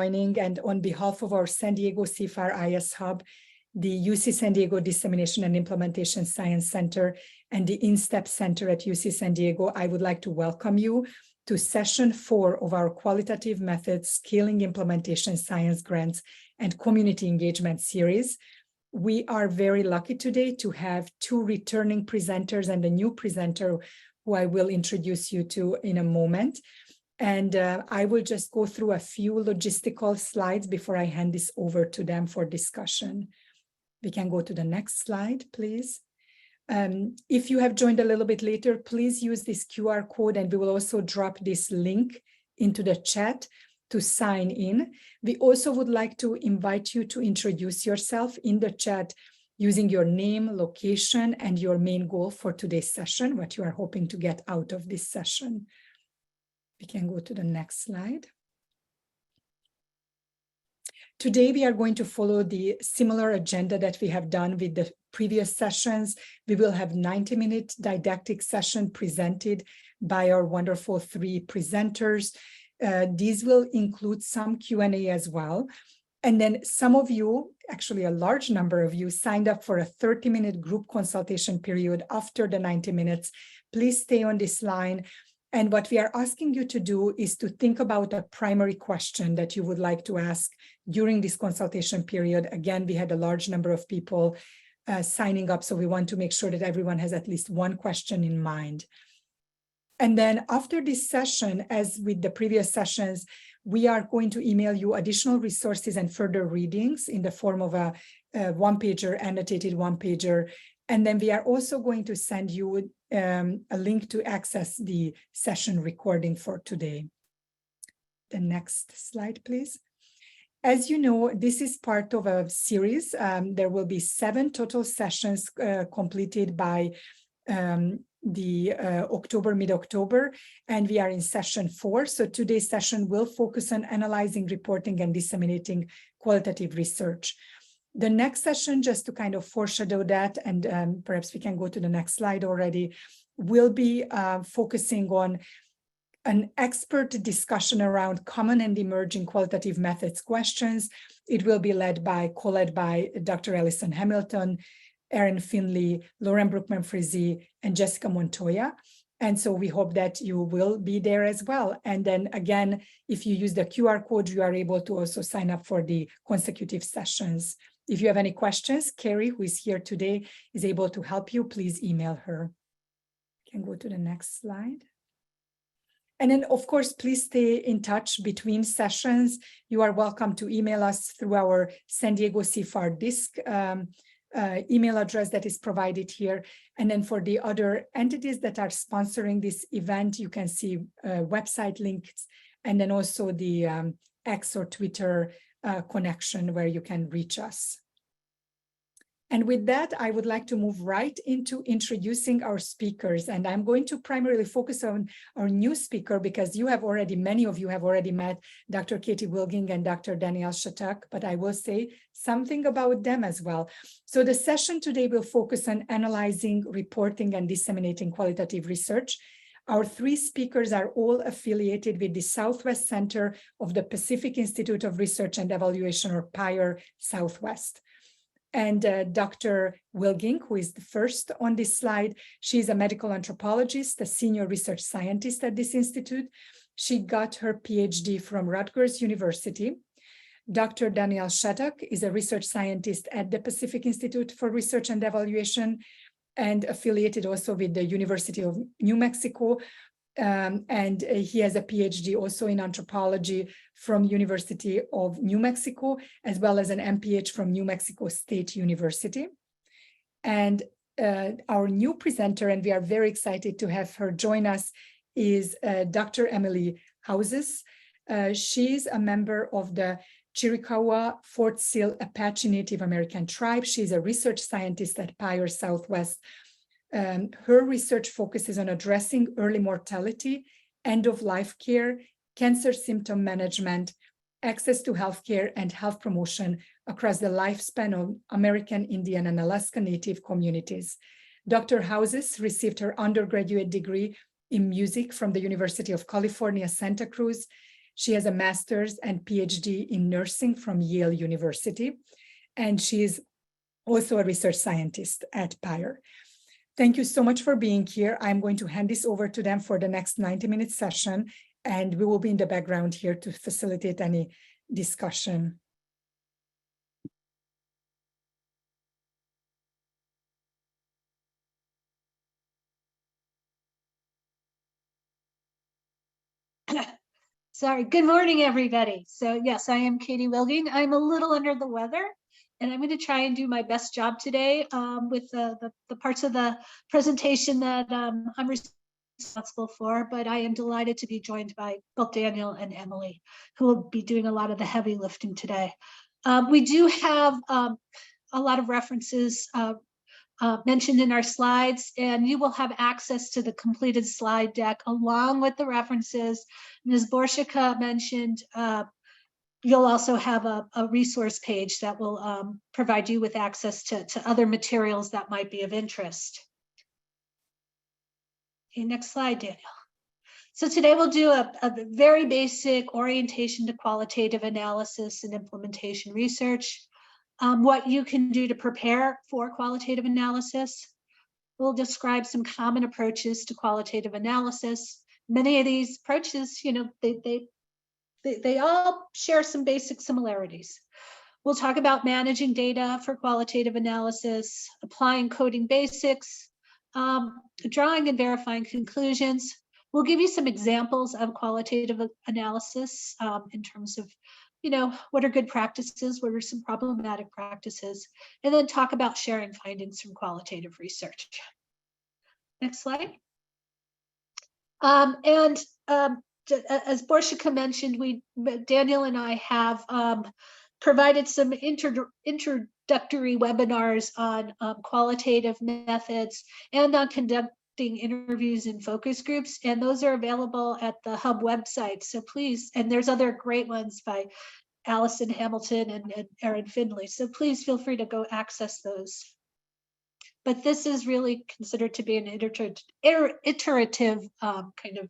And on behalf of our San Diego CFAR IS Hub, the UC San Diego Dissemination and Implementation Science Center, and the InStep Center at UC San Diego, I would like to welcome you to session 4 of our Qualitative Methods Scaling Implementation Science Grants and Community Engagement series. We are very lucky today to have 2 returning presenters and a new presenter who I will introduce you to in a moment. And I will just go through a few logistical slides before I hand this over to them for discussion. We can go to the next slide, please. If you have joined a little bit later, please use this QR code, and we will also drop this link into the chat to sign in. We also would like to invite you to introduce yourself in the chat using your name, location, and your main goal for today's session, what you are hoping to get out of this session. We can go to the next slide. Today, we are going to follow the similar agenda that we have done with the previous sessions. We will have 90-minute didactic session presented by our wonderful 3 presenters. These will include some Q&A as well. And then some of you, actually a large number of you, signed up for a 30-minute group consultation period after the 90 minutes. Please stay on this line. And what we are asking you to do is to think about a primary question that you would like to ask during this consultation period. Again, we had a large number of people signing up, so we want to make sure that everyone has at least one question in mind. And then after this session, as with the previous sessions, we are going to email you additional resources and further readings in the form of a one-pager, annotated one-pager. And then we are also going to send you a link to access the session recording for today. The next slide, please. As you know, this is part of a series. There will be 7 total sessions completed by mid-October, and we are in session 4. So today's session will focus on analyzing, reporting, and disseminating qualitative research. The next session, just to kind of foreshadow that, and perhaps we can go to the next slide already, will be focusing on an expert discussion around common and emerging qualitative methods questions. It will be co-led by Dr. Alison Hamilton, Erin Finley, Lauren Brookman-Frizzi, and Jessica Montoya. And so we hope that you will be there as well. And then again, if you use the QR code, you are able to also sign up for the consecutive sessions. If you have any questions, Catie, who is here today, is able to help you. Please email her. You can go to the next slide. And then, of course, please stay in touch between sessions. You are welcome to email us through our San Diego CFAR DISC email address that is provided here. And then for the other entities that are sponsoring this event, you can see website links, and then also the X or Twitter connection where you can reach us. And with that, I would like to move right into introducing our speakers. And I'm going to primarily focus on our new speaker because many of you have already met Dr. Catie Willging and Dr. Danielle Shattuck, but I will say something about them as well. So the session today will focus on analyzing, reporting, and disseminating qualitative research. Our 3 speakers are all affiliated with the Southwest Center of the Pacific Institute of Research and Evaluation, or PIRE Southwest. And Dr. Willging, who is the first on this slide, she's a medical anthropologist, a senior research scientist at this institute. She got her PhD from Rutgers University. Dr. Danielle Shattuck is a research scientist at the Pacific Institute for Research and Evaluation and affiliated also with the University of New Mexico. And he has a PhD also in anthropology from University of New Mexico, as well as an MPH from New Mexico State University. And our new presenter, and we are very excited to have her join us, is Dr. Emily Haozous. She's a member of the Chiricahua Fort Sill Apache Native American tribe. She's a research scientist at PIRE Southwest. Her research focuses on addressing early mortality, end-of-life care, cancer symptom management, access to healthcare, and health promotion across the lifespan of American Indian and Alaska Native communities. Dr. Haozous received her undergraduate degree in music from the University of California, Santa Cruz. She has a master's and PhD in nursing from Yale University, and she's also a research scientist at Pyre. Thank you so much for being here. I'm going to hand this over to them for the next 90-minute session, and we will be in the background here to facilitate any discussion. Sorry, good morning, everybody. So yes, I am Catie Willging. I'm a little under the weather, and I'm going to try and do my best job today with the parts of the presentation that I'm responsible for, but I am delighted to be joined by both Daniel and Emily, who will be doing a lot of the heavy lifting today. We do have a lot of references mentioned in our slides, and you will have access to the completed slide deck along with the references. Ms. Borshika mentioned you'll also have a resource page that will provide you with access to other materials that might be of interest. Okay, next slide, Daniel. So today we'll do a very basic orientation to qualitative analysis and implementation research. What you can do to prepare for qualitative analysis. We'll describe some common approaches to qualitative analysis. Many of these approaches, you know, they all share some basic similarities. We'll talk about managing data for qualitative analysis, applying coding basics, drawing and verifying conclusions. We'll give you some examples of qualitative analysis in terms of, you know, what are good practices, what are some problematic practices, and then talk about sharing findings from qualitative research. Next slide. As Borshika mentioned, Daniel and I have provided some introductory webinars on qualitative methods and on conducting interviews in focus groups, and those are available at the Hub website. So please, and there's other great ones by Allison Hamilton and Erin Findlay. So please feel free to go access those. But this is really considered to be an iterative kind of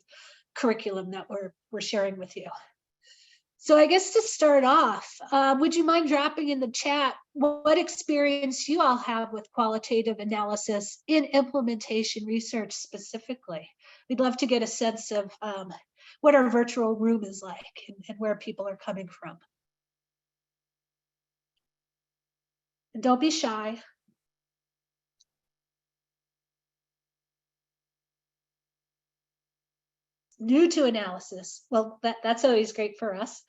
curriculum that we're sharing with you. So I guess to start off, would you mind dropping in the chat what experience you all have with qualitative analysis in implementation research specifically? We'd love to get a sense of what our virtual room is like and where people are coming from. And don't be shy. New to analysis. Well, that's always great for us.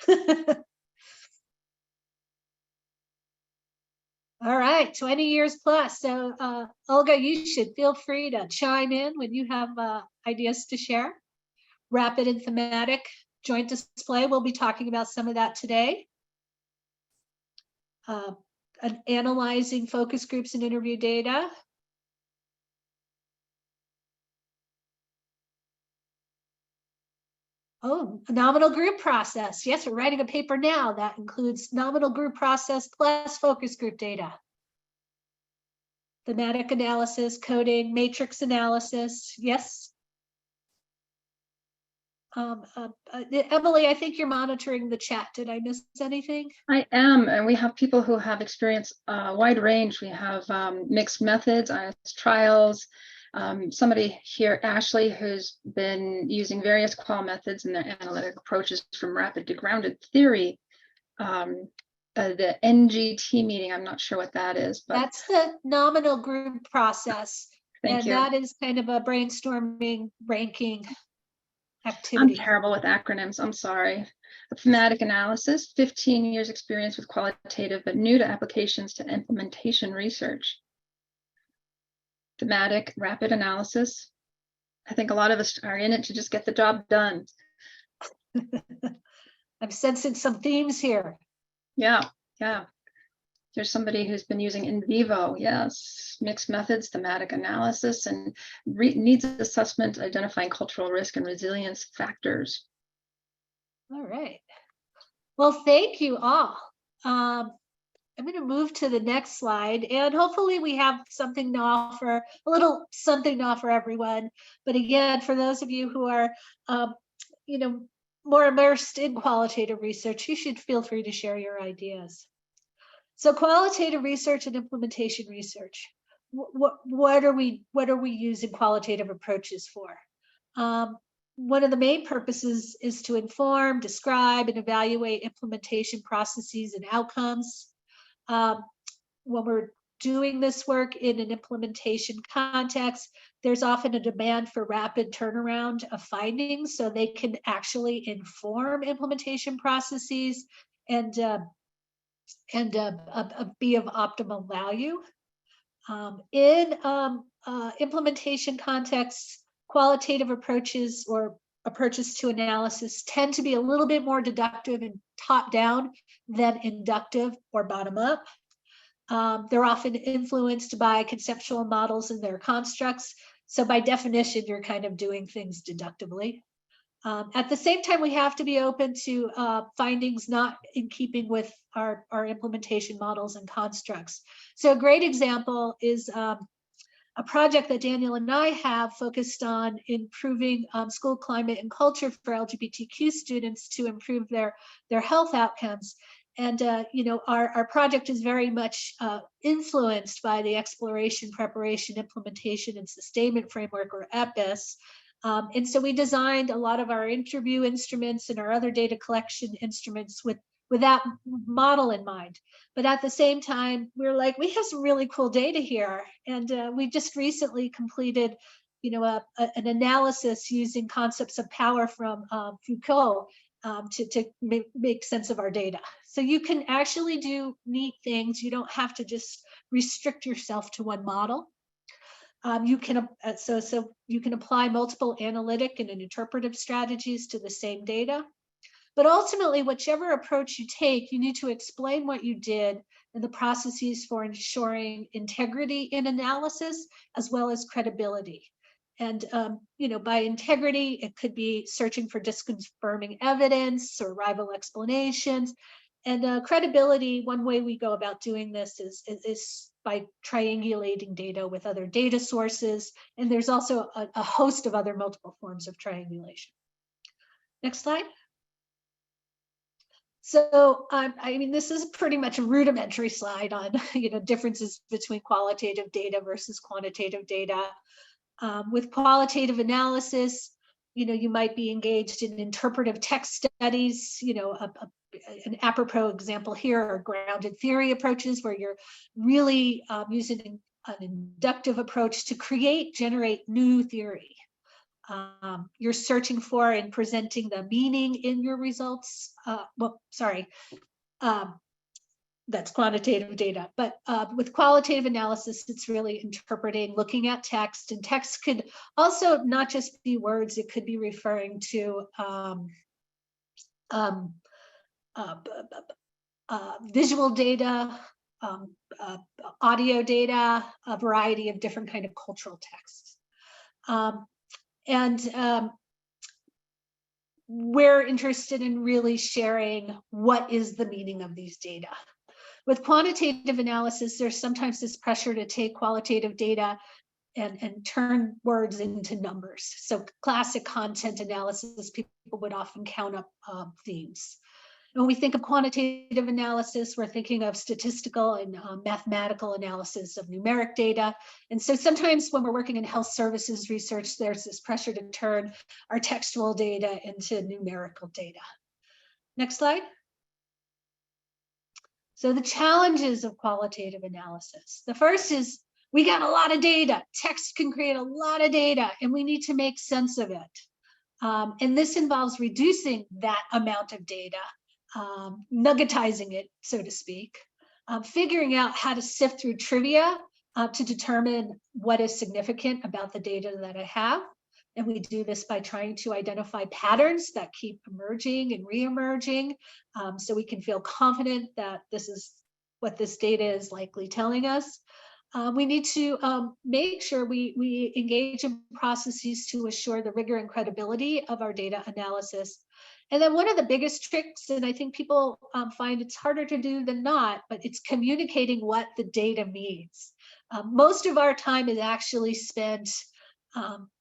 All right, 20 years plus. So Olga, you should feel free to chime in when you have ideas to share. Rapid and thematic joint display, we'll be talking about some of that today. Analyzing focus groups and interview data. Oh, a nominal group process. Yes, we're writing a paper now that includes nominal group process plus focus group data. Thematic analysis, coding, matrix analysis. Yes. Emily, I think you're monitoring the chat. Did I miss anything? I am, and we have people who have experienced a wide range. We have mixed methods, trials. Somebody here, Ashley, who's been using various qual methods and their analytic approaches from rapid to grounded theory. The NGT meeting, I'm not sure what that is, but that's the nominal group process. Thank you. That is kind of a brainstorming ranking activity. I'm terrible with acronyms, I'm sorry. A thematic analysis, 15 years experience with qualitative, but new to applications to implementation research. Thematic, rapid analysis. I think a lot of us are in it to just get the job done. I'm sensing some themes here. Yeah. There's somebody who's been using in vivo, yes, mixed methods, thematic analysis, and needs assessment, identifying cultural risk and resilience factors. All right. Well, thank you all. I'm going to move to the next slide, and hopefully we have something to offer, a little something to offer everyone. But again, for those of you who are, more immersed in qualitative research, you should feel free to share your ideas. So qualitative research and implementation research. What are we using qualitative approaches for? One of the main purposes is to inform, describe, and evaluate implementation processes and outcomes. When we're doing this work in an implementation context, there's often a demand for rapid turnaround of findings so they can actually inform implementation processes and be of optimal value. In implementation contexts, qualitative approaches or approaches to analysis tend to be a little bit more deductive and top-down than inductive or bottom-up. They're often influenced by conceptual models and their constructs. So by definition, you're kind of doing things deductively. At the same time, we have to be open to findings not in keeping with our implementation models and constructs. So a great example is a project that Daniel and I have focused on improving school climate and culture for LGBTQ students to improve their health outcomes. And our project is very much influenced by the exploration, preparation, implementation, and sustainment framework, or EPIS. And so we designed a lot of our interview instruments and our other data collection instruments with that model in mind. But at the same time, we're like, we have some really cool data here. And we just recently completed, an analysis using concepts of power from Foucault to make sense of our data. So you can actually do neat things. You don't have to just restrict yourself to one model. You can apply multiple analytic and interpretive strategies to the same data. But ultimately, whichever approach you take, you need to explain what you did and the processes for ensuring integrity in analysis, as well as credibility. And by integrity, it could be searching for disconfirming evidence or rival explanations. And credibility, one way we go about doing this is by triangulating data with other data sources. And there's also a host of other multiple forms of triangulation. Next slide. So, this is pretty much a rudimentary slide on, differences between qualitative data versus quantitative data. With qualitative analysis, you might be engaged in interpretive text studies, an apropos example here are grounded theory approaches where you're really using an inductive approach to generate new theory. You're searching for and presenting the meaning in your results. That's quantitative data. But with qualitative analysis, it's really interpreting, looking at text, and text could also not just be words, it could be referring to visual data, audio data, a variety of different kind of cultural texts. We're interested in really sharing what is the meaning of these data. With quantitative analysis, there's sometimes this pressure to take qualitative data and turn words into numbers. So classic content analysis, people would often count up themes. When we think of quantitative analysis, we're thinking of statistical and mathematical analysis of numeric data. And so sometimes when we're working in health services research, there's this pressure to turn our textual data into numerical data. Next slide. So the challenges of qualitative analysis. The first is we got a lot of data. Text can create a lot of data and we need to make sense of it. And this involves reducing that amount of data, nuggetizing it, so to speak, figuring out how to sift through trivia to determine what is significant about the data that I have. And we do this by trying to identify patterns that keep emerging and re-emerging, so we can feel confident that this is what this data is likely telling us. We need to make sure we engage in processes to assure the rigor and credibility of our data analysis. And then one of the biggest tricks, and I think people find it's harder to do than not, but it's communicating what the data means. Most of our time is actually spent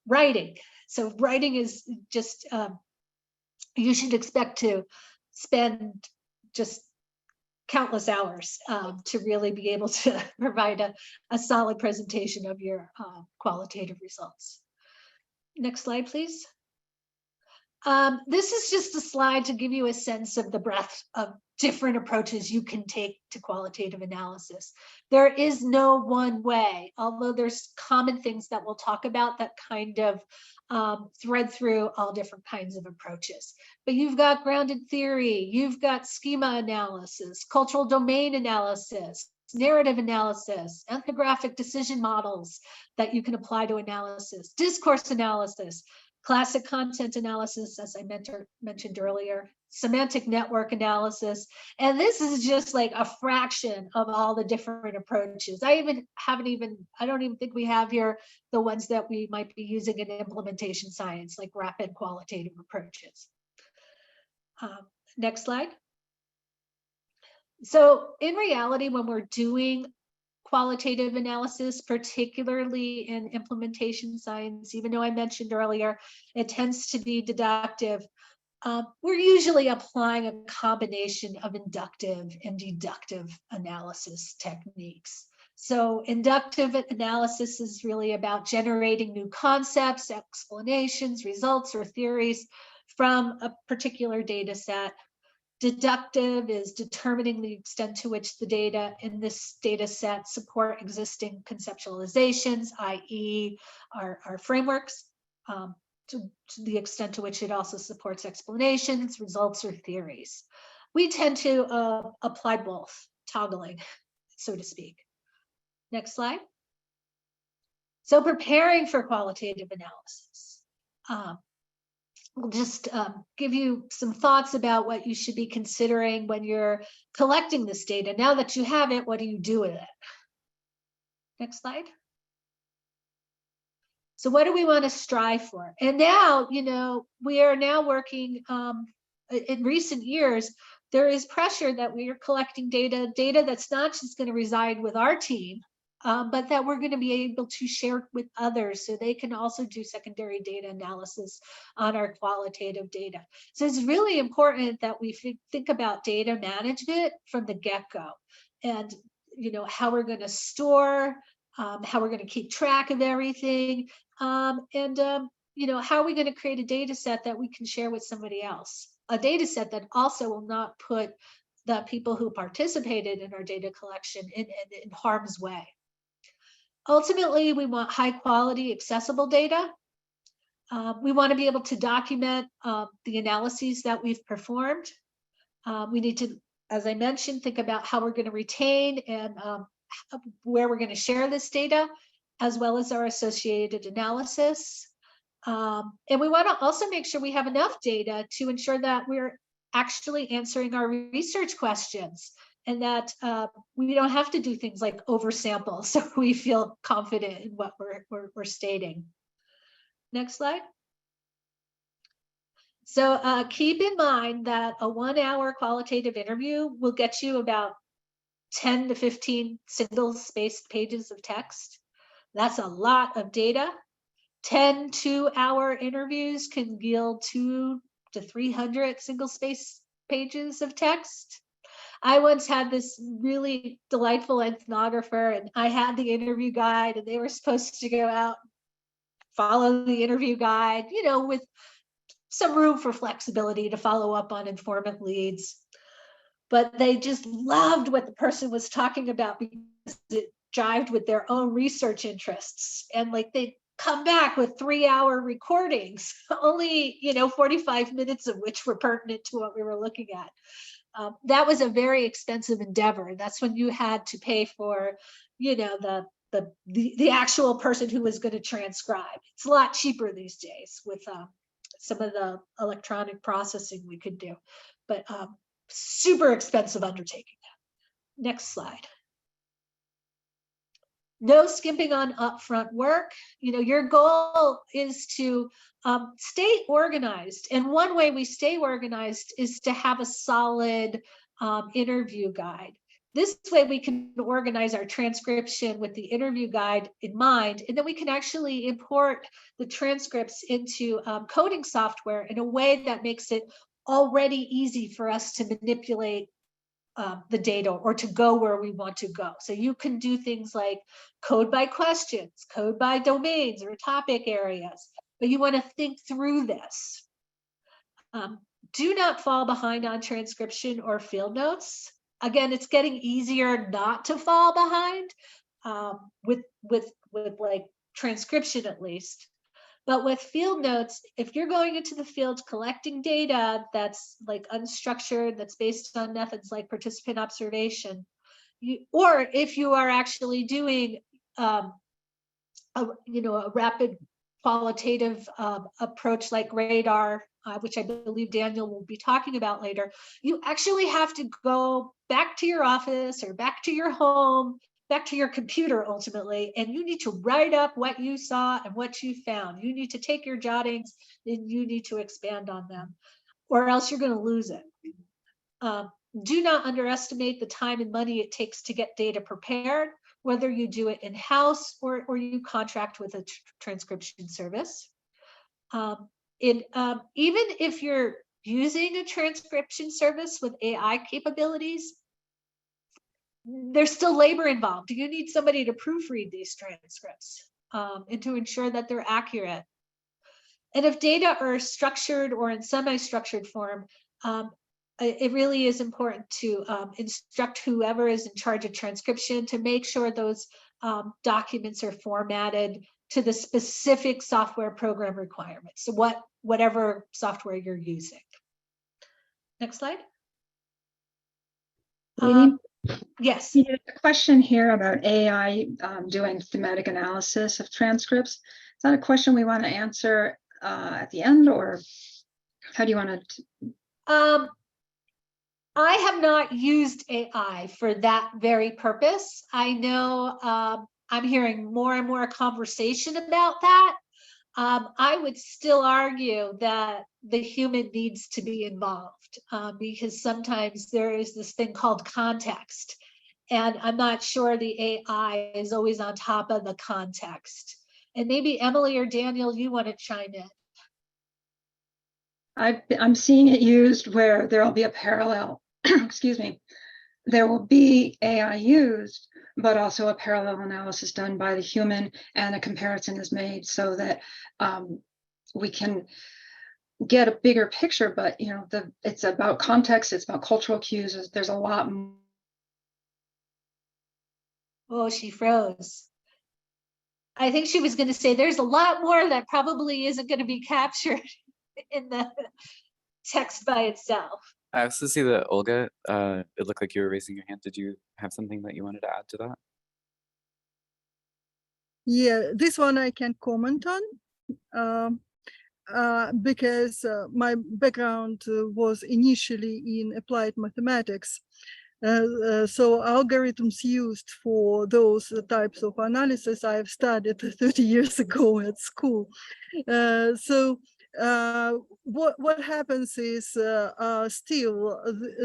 writing. So writing is just, you should expect to spend just countless hours to really be able to provide a solid presentation of your qualitative results. Next slide, please. This is just a slide to give you a sense of the breadth of different approaches you can take to qualitative analysis. There is no one way, although there's common things that we'll talk about that kind of thread through all different kinds of approaches. But you've got grounded theory, you've got schema analysis, cultural domain analysis, narrative analysis, ethnographic decision models that you can apply to analysis, discourse analysis, classic content analysis, as I mentioned earlier, semantic network analysis. And this is just like a fraction of all the different approaches. I don't even think we have here the ones that we might be using in implementation science, like rapid qualitative approaches. Next slide. So in reality, when we're doing qualitative analysis, particularly in implementation science, even though I mentioned earlier, it tends to be deductive. We're usually applying a combination of inductive and deductive analysis techniques. So inductive analysis is really about generating new concepts, explanations, results, or theories from a particular data set. Deductive is determining the extent to which the data in this data set support existing conceptualizations, i.e. our frameworks, to the extent to which it also supports explanations, results, or theories. We tend to apply both, toggling, so to speak. Next slide. So preparing for qualitative analysis. We'll just give you some thoughts about what you should be considering when you're collecting this data. Now that you have it, what do you do with it? Next slide. So what do we want to strive for? And now, we are now working in recent years, there is pressure that we are collecting data that's not just going to reside with our team, but that we're going to be able to share with others so they can also do secondary data analysis on our qualitative data. So it's really important that we think about data management from the get-go, and how we're going to store, how we're going to keep track of everything, and how are we going to create a data set that we can share with somebody else, a data set that also will not put the people who participated in our data collection in harm's way. Ultimately, we want high quality, accessible data. We want to be able to document the analyses that we've performed. We need to, as I mentioned, think about how we're going to retain and where we're going to share this data, as well as our associated analysis. And we want to also make sure we have enough data to ensure that we're actually answering our research questions, and that we don't have to do things like oversample, so we feel confident in what we're stating. Next slide. So keep in mind that a 1-hour qualitative interview will get you about 10 to 15 single-spaced pages of text. That's a lot of data. 10 2-hour interviews can yield 200 to 300 single-spaced pages of text. I once had this really delightful ethnographer, and I had the interview guide, and they were supposed to go out, follow the interview guide, with some room for flexibility to follow up on informant leads. But they just loved what the person was talking about because it jived with their own research interests. And they come back with 3-hour recordings, only 45 minutes of which were pertinent to what we were looking at. That was a very expensive endeavor. That's when you had to pay for, the actual person who was going to transcribe. It's a lot cheaper these days with some of the electronic processing we could do, but super expensive undertaking. Next slide. No skimping on upfront work. Your goal is to stay organized. And one way we stay organized is to have a solid interview guide. This way we can organize our transcription with the interview guide in mind, and then we can actually import the transcripts into coding software in a way that makes it already easy for us to manipulate the data or to go where we want to go. So you can do things like code by questions, code by domains or topic areas, but you want to think through this. Do not fall behind on transcription or field notes. Again, it's getting easier not to fall behind with like transcription at least. But with field notes, if you're going into the field collecting data that's like unstructured, that's based on methods like participant observation, or if you are actually doing a rapid qualitative approach like radar, which I believe Daniel will be talking about later, you actually have to go back to your office or back to your home, back to your computer ultimately, and you need to write up what you saw and what you found. You need to take your jottings and you need to expand on them, or else you're going to lose it. Do not underestimate the time and money it takes to get data prepared, whether you do it in-house or you contract with a transcription service. Even if you're using a transcription service with AI capabilities, there's still labor involved. You need somebody to proofread these transcripts and to ensure that they're accurate. And if data are structured or in semi-structured form, it really is important to instruct whoever is in charge of transcription to make sure those documents are formatted to the specific software program requirements. So whatever software you're using. Next slide. Yes. There's a question here about AI doing thematic analysis of transcripts. Is that a question we want to answer at the end, or how do you want to? I have not used AI for that very purpose. I know I'm hearing more and more conversation about that. I would still argue that the human needs to be involved because sometimes there is this thing called context, and I'm not sure the AI is always on top of the context. And maybe Emily or Daniel, you want to chime in. I'm seeing it used where there will be a parallel, excuse me, there will be AI used, but also a parallel analysis done by the human, and a comparison is made so that we can get a bigger picture. But it's about context, it's about cultural cues. There's a lot more. Oh, she froze. I think she was going to say there's a lot more that probably isn't going to be captured in the text by itself. I also see that Olga, it looked like you were raising your hand. Did you have something that you wanted to add to that? Yeah, this one I can comment on because my background was initially in applied mathematics. So algorithms used for those types of analysis I've studied 30 years ago at school. What happens is still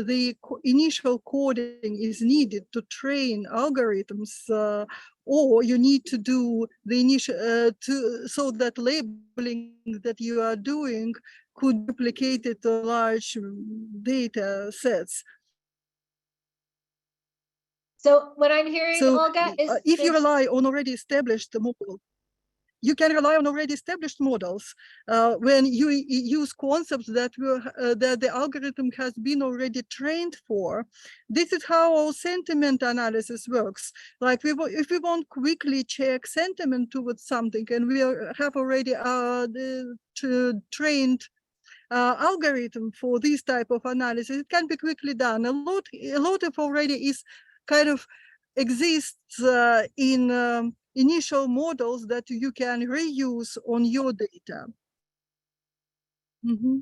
the initial coding is needed to train algorithms, or you need to do the initial so that labeling that you are doing could replicate it to large data sets. So what I'm hearing, Olga, is if you rely on already established models, you can rely on already established models when you use concepts that that the algorithm has been already trained for. This is how our sentiment analysis works. Like if we want quickly check sentiment towards something, and we have already trained algorithm for this type of analysis, it can be quickly done. A lot of already is kind of exists in initial models that you can reuse on your data. Mm-hmm.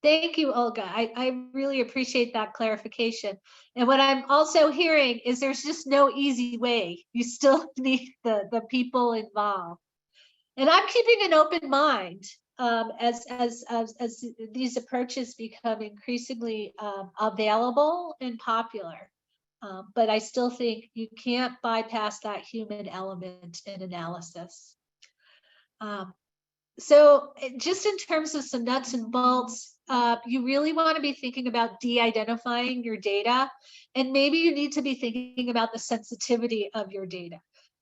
Thank you, Olga. I really appreciate that clarification. And what I'm also hearing is there's just no easy way. You still need the people involved. And I'm keeping an open mind as these approaches become increasingly available and popular. But I still think you can't bypass that human element in analysis. So just in terms of some nuts and bolts, you really want to be thinking about de-identifying your data, and maybe you need to be thinking about the sensitivity of your data.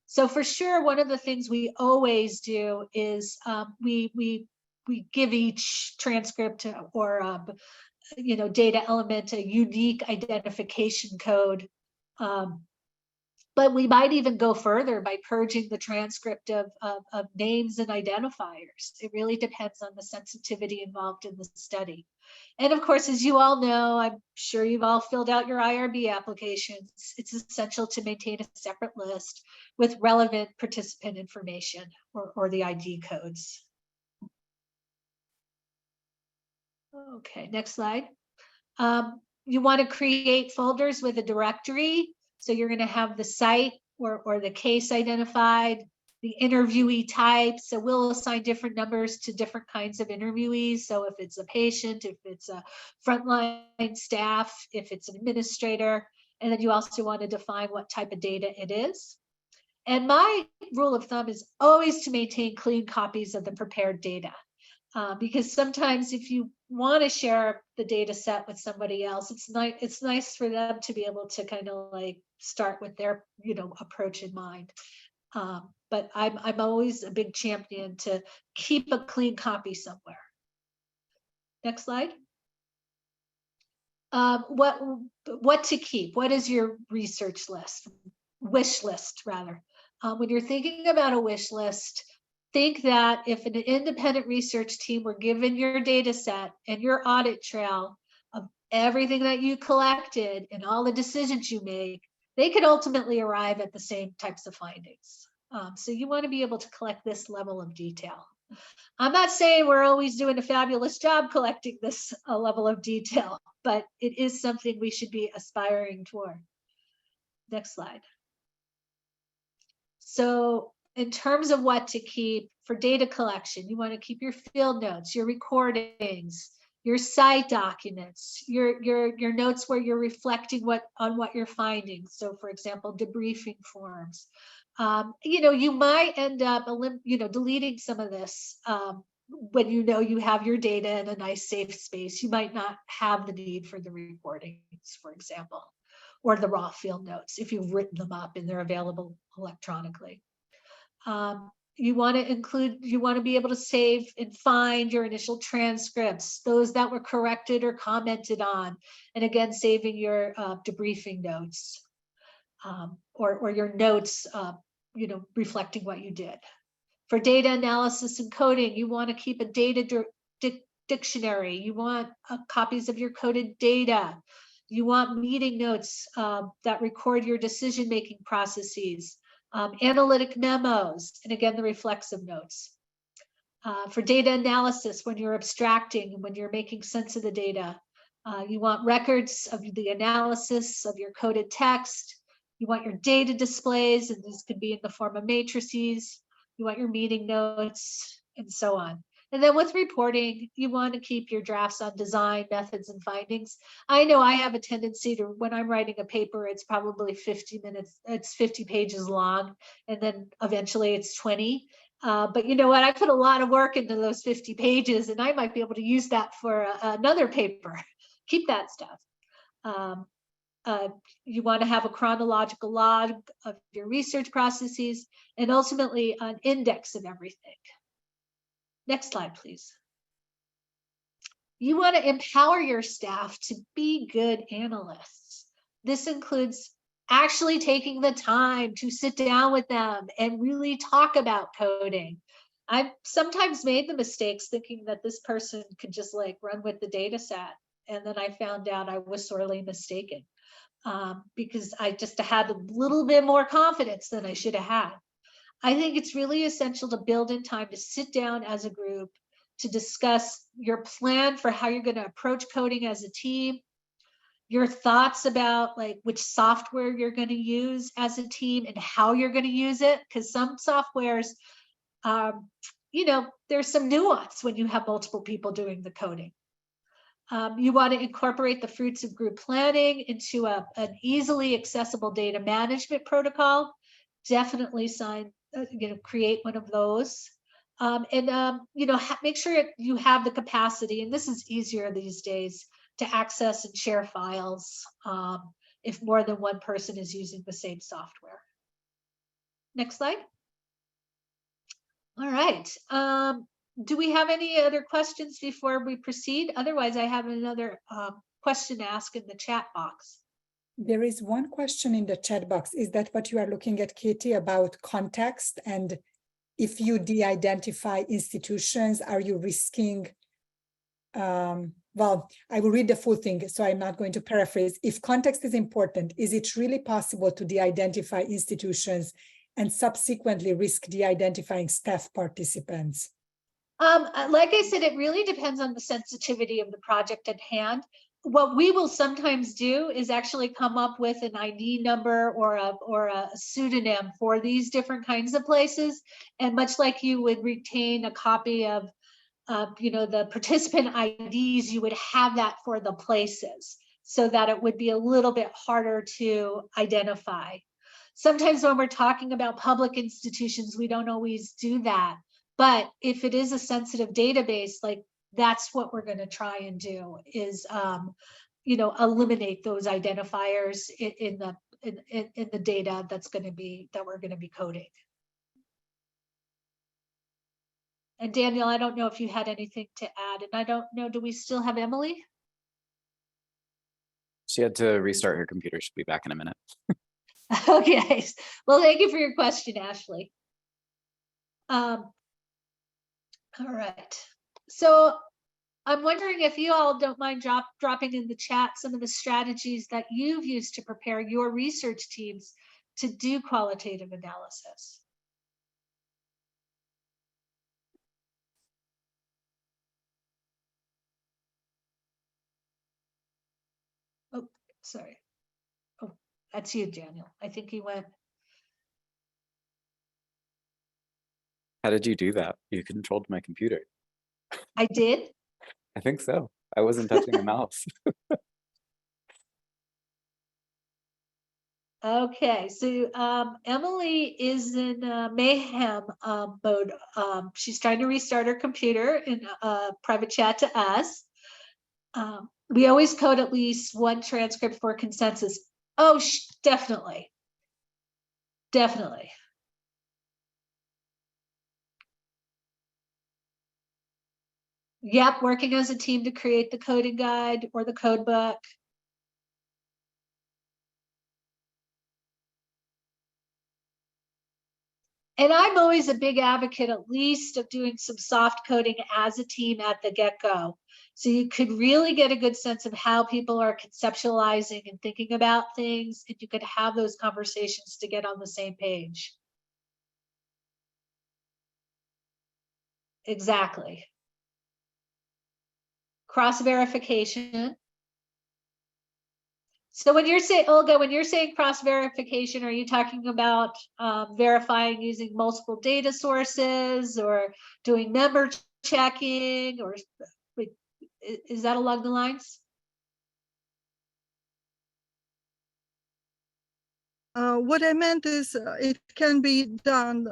So for sure, one of the things we always do is we give each transcript or data element a unique identification code. But we might even go further by purging the transcript of names and identifiers. It really depends on the sensitivity involved in the study. And of course, as you all know, I'm sure you've all filled out your IRB applications. It's essential to maintain a separate list with relevant participant information or the ID codes. Okay, next slide. You want to create folders with a directory. So you're going to have the site or the case identified, the interviewee type. So we'll assign different numbers to different kinds of interviewees. So if it's a patient, if it's a frontline staff, if it's an administrator, and then you also want to define what type of data it is. And my rule of thumb is always to maintain clean copies of the prepared data. Because sometimes if you want to share the data set with somebody else, it's nice for them to be able to kind of like start with their approach in mind. But I'm always a big champion to keep a clean copy somewhere. Next slide. What to keep? What is your research list? Wish list, rather. When you're thinking about a wish list, think that if an independent research team were given your data set and your audit trail of everything that you collected and all the decisions you make, they could ultimately arrive at the same types of findings. So you want to be able to collect this level of detail. I'm not saying we're always doing a fabulous job collecting this level of detail, but it is something we should be aspiring toward. Next slide. So in terms of what to keep for data collection, you want to keep your field notes, your recordings, your site documents, your notes where you're reflecting on what you're finding. So for example, debriefing forms. You might end up deleting some of this when you have your data in a nice safe space. You might not have the need for the recordings, for example, or the raw field notes if you've written them up and they're available electronically. You want to be able to save and find your initial transcripts, those that were corrected or commented on, and again, saving your debriefing notes or your notes, reflecting what you did. For data analysis and coding, you want to keep a data dictionary. You want copies of your coded data. You want meeting notes that record your decision-making processes, analytic memos, and again, the reflexive notes. For data analysis, when you're abstracting, when you're making sense of the data, you want records of the analysis of your coded text. You want your data displays, and these could be in the form of matrices. You want your meeting notes, and so on. And then with reporting, you want to keep your drafts on design, methods, and findings. I know I have a tendency to, when I'm writing a paper, it's probably 50 minutes, it's 50 pages long, and then eventually it's 20. But you know what, I put a lot of work into those 50 pages, and I might be able to use that for another paper. Keep that stuff. You want to have a chronological log of your research processes, and ultimately an index of everything. Next slide, please. You want to empower your staff to be good analysts. This includes actually taking the time to sit down with them and really talk about coding. I've sometimes made the mistakes thinking that this person could just like run with the data set. And then I found out I was sorely mistaken because I just had a little bit more confidence than I should have had. I think it's really essential to build in time to sit down as a group to discuss your plan for how you're going to approach coding as a team, your thoughts about like which software you're going to use as a team and how you're going to use it. Because some softwares, there's some nuance when you have multiple people doing the coding. You want to incorporate the fruits of group planning into an easily accessible data management protocol. Definitely create one of those. You know, make sure you have the capacity, and this is easier these days, to access and share files if more than one person is using the same software. Next slide. All right. Do we have any other questions before we proceed? Otherwise, I have another question to ask in the chat box. There is one question in the chat box. Is that what you are looking at, Catie, about context? And if you de-identify institutions, are you risking, well, I will read the full thing, so I'm not going to paraphrase. If context is important, is it really possible to de-identify institutions and subsequently risk de-identifying staff participants? Like I said, it really depends on the sensitivity of the project at hand. What we will sometimes do is actually come up with an ID number or a pseudonym for these different kinds of places. And much like you would retain a copy of you know, the participant IDs, you would have that for the places so that it would be a little bit harder to identify. Sometimes when we're talking about public institutions, we don't always do that. But if it is a sensitive database, like that's what we're going to try and do is, you know, eliminate those identifiers in the data that we're going to be coding. And Daniel, I don't know if you had anything to add, and I don't know, do we still have Emily? She had to restart her computer. She'll be back in a minute. Okay, well, thank you for your question, Ashley. All right, so I'm wondering if you all don't mind dropping in the chat some of the strategies that you've used to prepare your research teams to do qualitative analysis. Oh, sorry. Oh, that's you, Daniel. I think he went. How did you do that? You controlled my computer. I did? I think so. I wasn't touching a mouse. Okay, so Emily is in mayhem mode. She's trying to restart her computer in a private chat to us. We always code at least one transcript for consensus. Oh, definitely. Definitely. Yep, working as a team to create the coding guide or the code book. And I'm always a big advocate, at least, of doing some soft coding as a team at the get-go. So you could really get a good sense of how people are conceptualizing and thinking about things, and you could have those conversations to get on the same page. Exactly. Cross-verification. So when you're saying, Olga, when you're saying cross-verification, are you talking about verifying using multiple data sources or doing member checking, or is that along the lines? What I meant is it can be done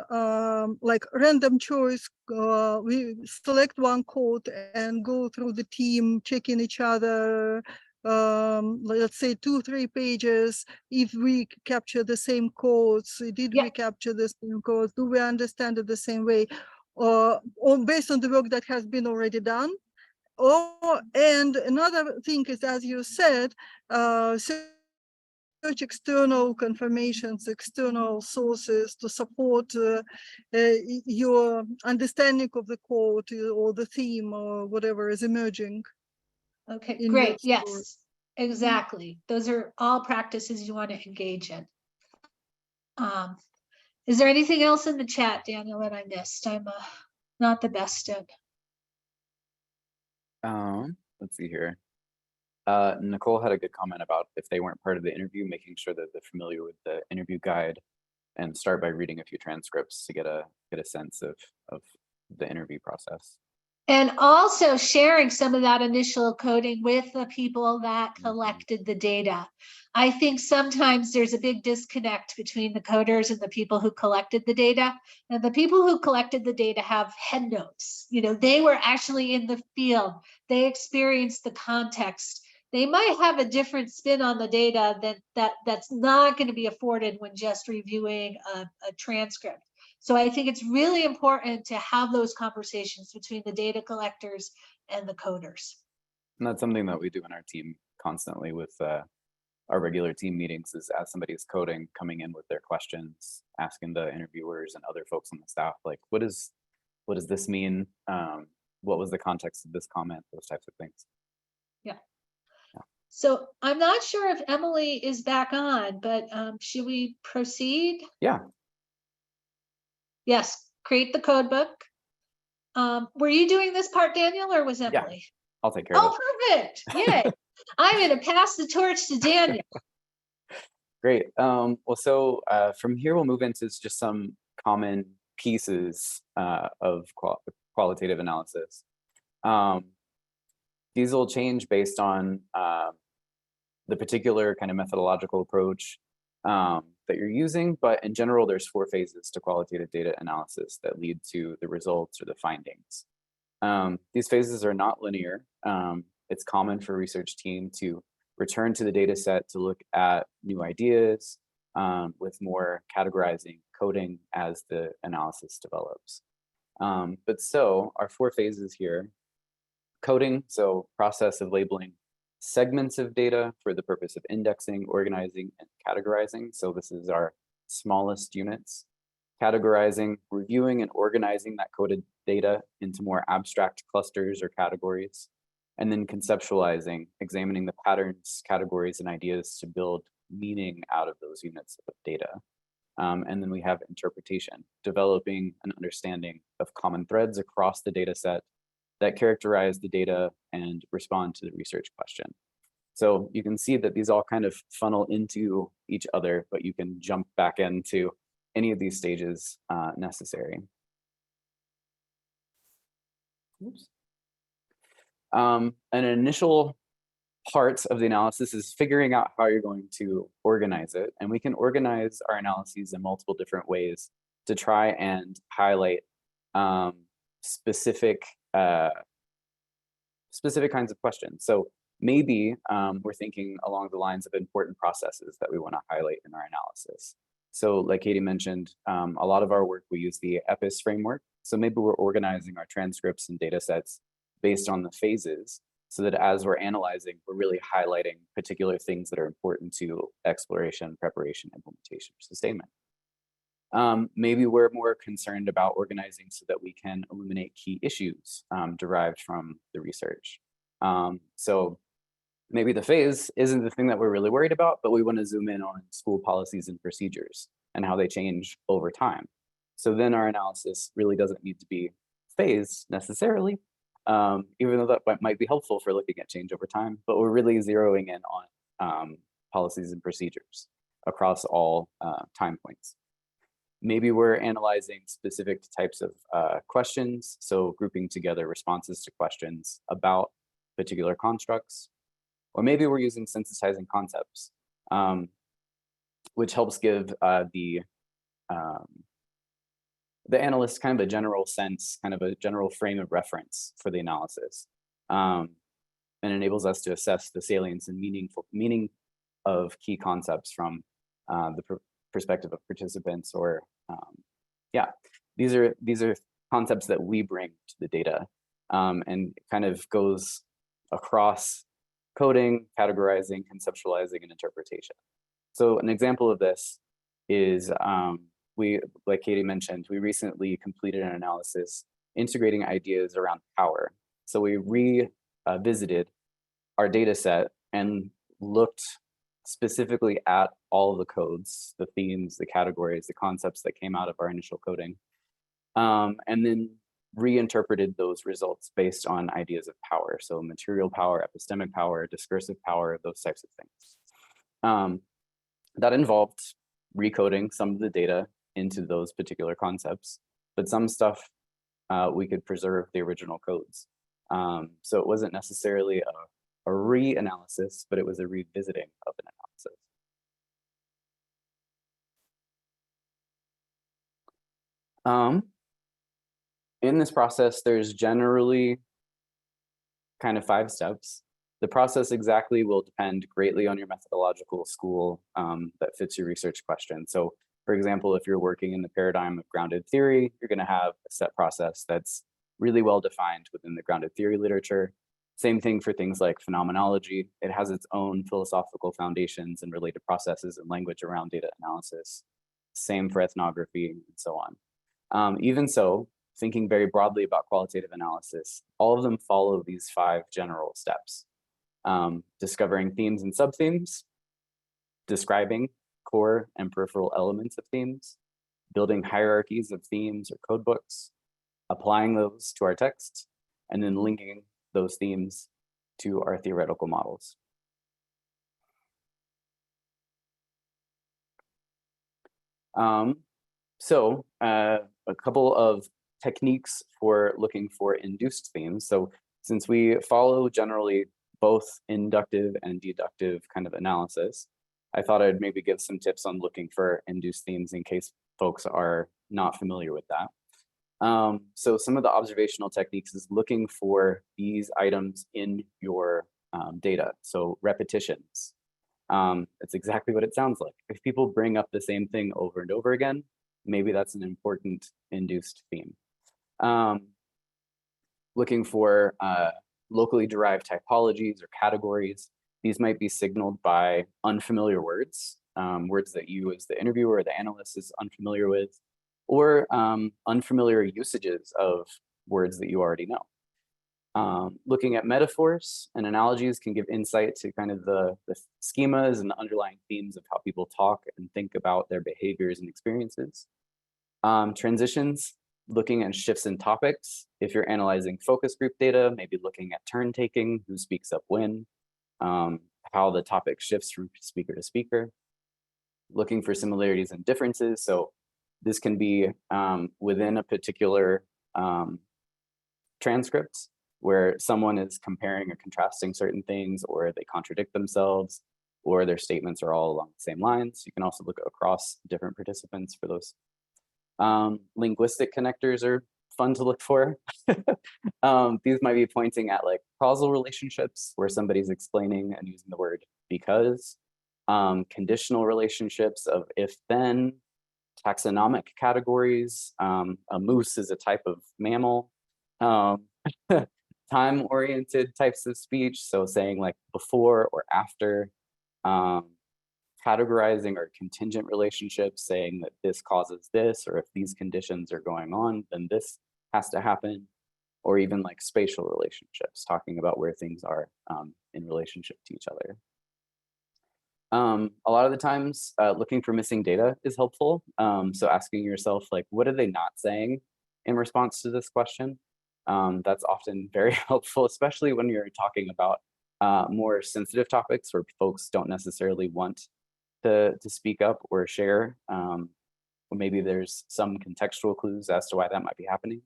like random choice. We select one code and go through the team, checking each other. Let's say 2-3 pages. If we capture the same codes, did we capture the same codes? Do we understand it the same way? Or based on the work that has been already done? And another thing is, as you said, search external confirmations, external sources to support your understanding of the code or the theme or whatever is emerging. Okay, great. Yes, exactly. Those are all practices you want to engage in. Is there anything else in the chat, Daniel, that I missed? I'm not the best at. Let's see here. Nicole had a good comment about if they weren't part of the interview, making sure that they're familiar with the interview guide and start by reading a few transcripts to get a sense of the interview process. And also sharing some of that initial coding with the people that collected the data. I think sometimes there's a big disconnect between the coders and the people who collected the data. And the people who collected the data have head notes. You know, they were actually in the field. They experienced the context. They might have a different spin on the data that's not going to be afforded when just reviewing a transcript. So I think it's really important to have those conversations between the data collectors and the coders. And that's something that we do in our team constantly with our regular team meetings, is as somebody's coding, coming in with their questions, asking the interviewers and other folks on the staff, like, what does this mean? What was the context of this comment? Those types of things. Yeah. So I'm not sure if Emily is back on, but should we proceed? Yeah. Yes, create the code book. Were you doing this part, Daniel, or was Emily? Yeah, I'll take care of it. Oh, perfect. Yay. I'm going to pass the torch to Daniel. Great. Well, so from here, we'll move into just some common pieces of qualitative analysis. These will change based on the particular kind of methodological approach that you're using, but in general, there's 4 phases to qualitative data analysis that lead to the results or the findings. These phases are not linear. It's common for a research team to return to the data set to look at new ideas with more categorizing, coding as the analysis develops. But so our 4 phases here: coding, so process of labeling segments of data for the purpose of indexing, organizing, and categorizing. So this is our smallest units. Categorizing, reviewing and organizing that coded data into more abstract clusters or categories. And then conceptualizing, examining the patterns, categories, and ideas to build meaning out of those units of data. And then we have interpretation, developing an understanding of common threads across the data set that characterize the data and respond to the research question. So you can see that these all kind of funnel into each other, but you can jump back into any of these stages necessary. Oops. An initial part of the analysis is figuring out how you're going to organize it. And we can organize our analyses in multiple different ways to try and highlight specific kinds of questions. So maybe we're thinking along the lines of important processes that we want to highlight in our analysis. So like Catie mentioned, a lot of our work, we use the EPIS framework. So maybe we're organizing our transcripts and data sets based on the phases, so that as we're analyzing, we're really highlighting particular things that are important to exploration, preparation, implementation, or sustainment. Maybe we're more concerned about organizing so that we can illuminate key issues derived from the research. So maybe the phase isn't the thing that we're really worried about, but we want to zoom in on school policies and procedures and how they change over time. So then our analysis really doesn't need to be phased necessarily, even though that might be helpful for looking at change over time, but we're really zeroing in on policies and procedures across all time points. Maybe we're analyzing specific types of questions, so grouping together responses to questions about particular constructs. Or maybe we're using sensitizing concepts, which helps give the analyst kind of a general sense, kind of a general frame of reference for the analysis, and enables us to assess the salience and meaning of key concepts from the perspective of participants, or these are concepts that we bring to the data, and kind of goes across coding, categorizing, conceptualizing, and interpretation. So an example of this is we, like Catie mentioned, we recently completed an analysis integrating ideas around power. So we revisited our data set and looked specifically at all of the codes, the themes, the categories, the concepts that came out of our initial coding, and then reinterpreted those results based on ideas of power. So material power, epistemic power, discursive power, those types of things. That involved recoding some of the data into those particular concepts, but some stuff we could preserve the original codes. So it wasn't necessarily a reanalysis, but it was a revisiting of an analysis. In this process, there's generally kind of 5 steps. The process exactly will depend greatly on your methodological school that fits your research question. So for example, if you're working in the paradigm of grounded theory, you're gonna have a set process that's really well defined within the grounded theory literature. Same thing for things like phenomenology. It has its own philosophical foundations and related processes and language around data analysis. Same for ethnography and so on. Even so, thinking very broadly about qualitative analysis, all of them follow these 5 general steps. Discovering themes and subthemes, describing core and peripheral elements of themes, building hierarchies of themes or codebooks, applying those to our text, and then linking those themes to our theoretical models. A couple of techniques for looking for induced themes. So since we follow generally both inductive and deductive kind of analysis, I thought I'd maybe give some tips on looking for induced themes in case folks are not familiar with that. So some of the observational techniques is looking for these items in your data. So repetitions. It's exactly what it sounds like. If people bring up the same thing over and over again, maybe that's an important induced theme. Looking for locally derived typologies or categories. These might be signaled by unfamiliar words, words that you as the interviewer or the analyst is unfamiliar with, or unfamiliar usages of words that you already know. Looking at metaphors and analogies can give insight to kind of the schemas and the underlying themes of how people talk and think about their behaviors and experiences. Transitions, looking at shifts in topics. If you're analyzing focus group data, maybe looking at turn taking, who speaks up when, how the topic shifts from speaker to speaker. Looking for similarities and differences. So this can be within a particular transcript where someone is comparing or contrasting certain things, or they contradict themselves, or their statements are all along the same lines. You can also look across different participants for those. Linguistic connectors are fun to look for. These might be pointing at like causal relationships where somebody's explaining and using the word because, conditional relationships of if then, taxonomic categories. A moose is a type of mammal. Time-oriented types of speech, so saying like before or after. Categorizing or contingent relationships, saying that this causes this, or if these conditions are going on, then this has to happen. Or even like spatial relationships, talking about where things are in relationship to each other. A lot of the times, looking for missing data is helpful. So asking yourself, like, what are they not saying in response to this question? That's often very helpful, especially when you're talking about more sensitive topics where folks don't necessarily want to speak up or share. Or maybe there's some contextual clues as to why that might be happening.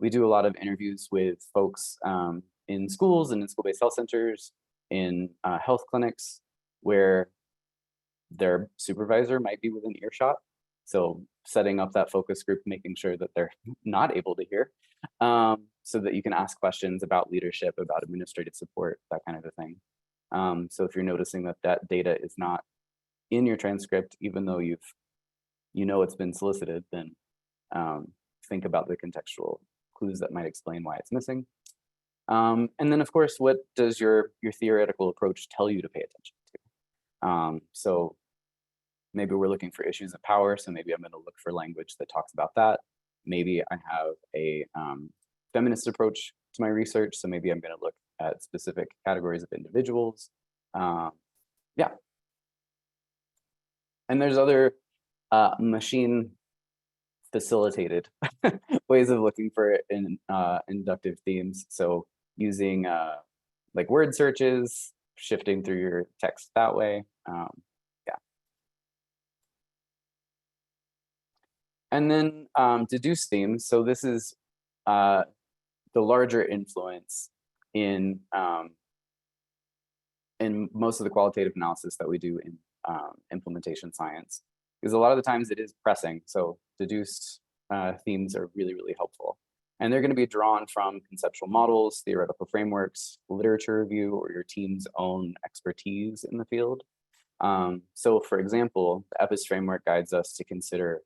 We do a lot of interviews with folks in schools and in school-based health centers, in health clinics, where their supervisor might be within earshot. So setting up that focus group, making sure that they're not able to hear, so that you can ask questions about leadership, about administrative support, that kind of a thing. So if you're noticing that that data is not in your transcript, even though you know it's been solicited, then think about the contextual clues that might explain why it's missing. And then of course, what does your theoretical approach tell you to pay attention to? So maybe we're looking for issues of power, so maybe I'm going to look for language that talks about that. Maybe I have a feminist approach to my research, so maybe I'm going to look at specific categories of individuals. Yeah. And there's other machine facilitated ways of looking for inductive themes. So using like word searches, shifting through your text that way. Yeah. And then deduce themes. So this is the larger influence in most of the qualitative analysis that we do in implementation science, because a lot of the times it is pressing. So deduced themes are really, really helpful. And they're going to be drawn from conceptual models, theoretical frameworks, literature review, or your team's own expertise in the field. So for example, the EPIS framework guides us to consider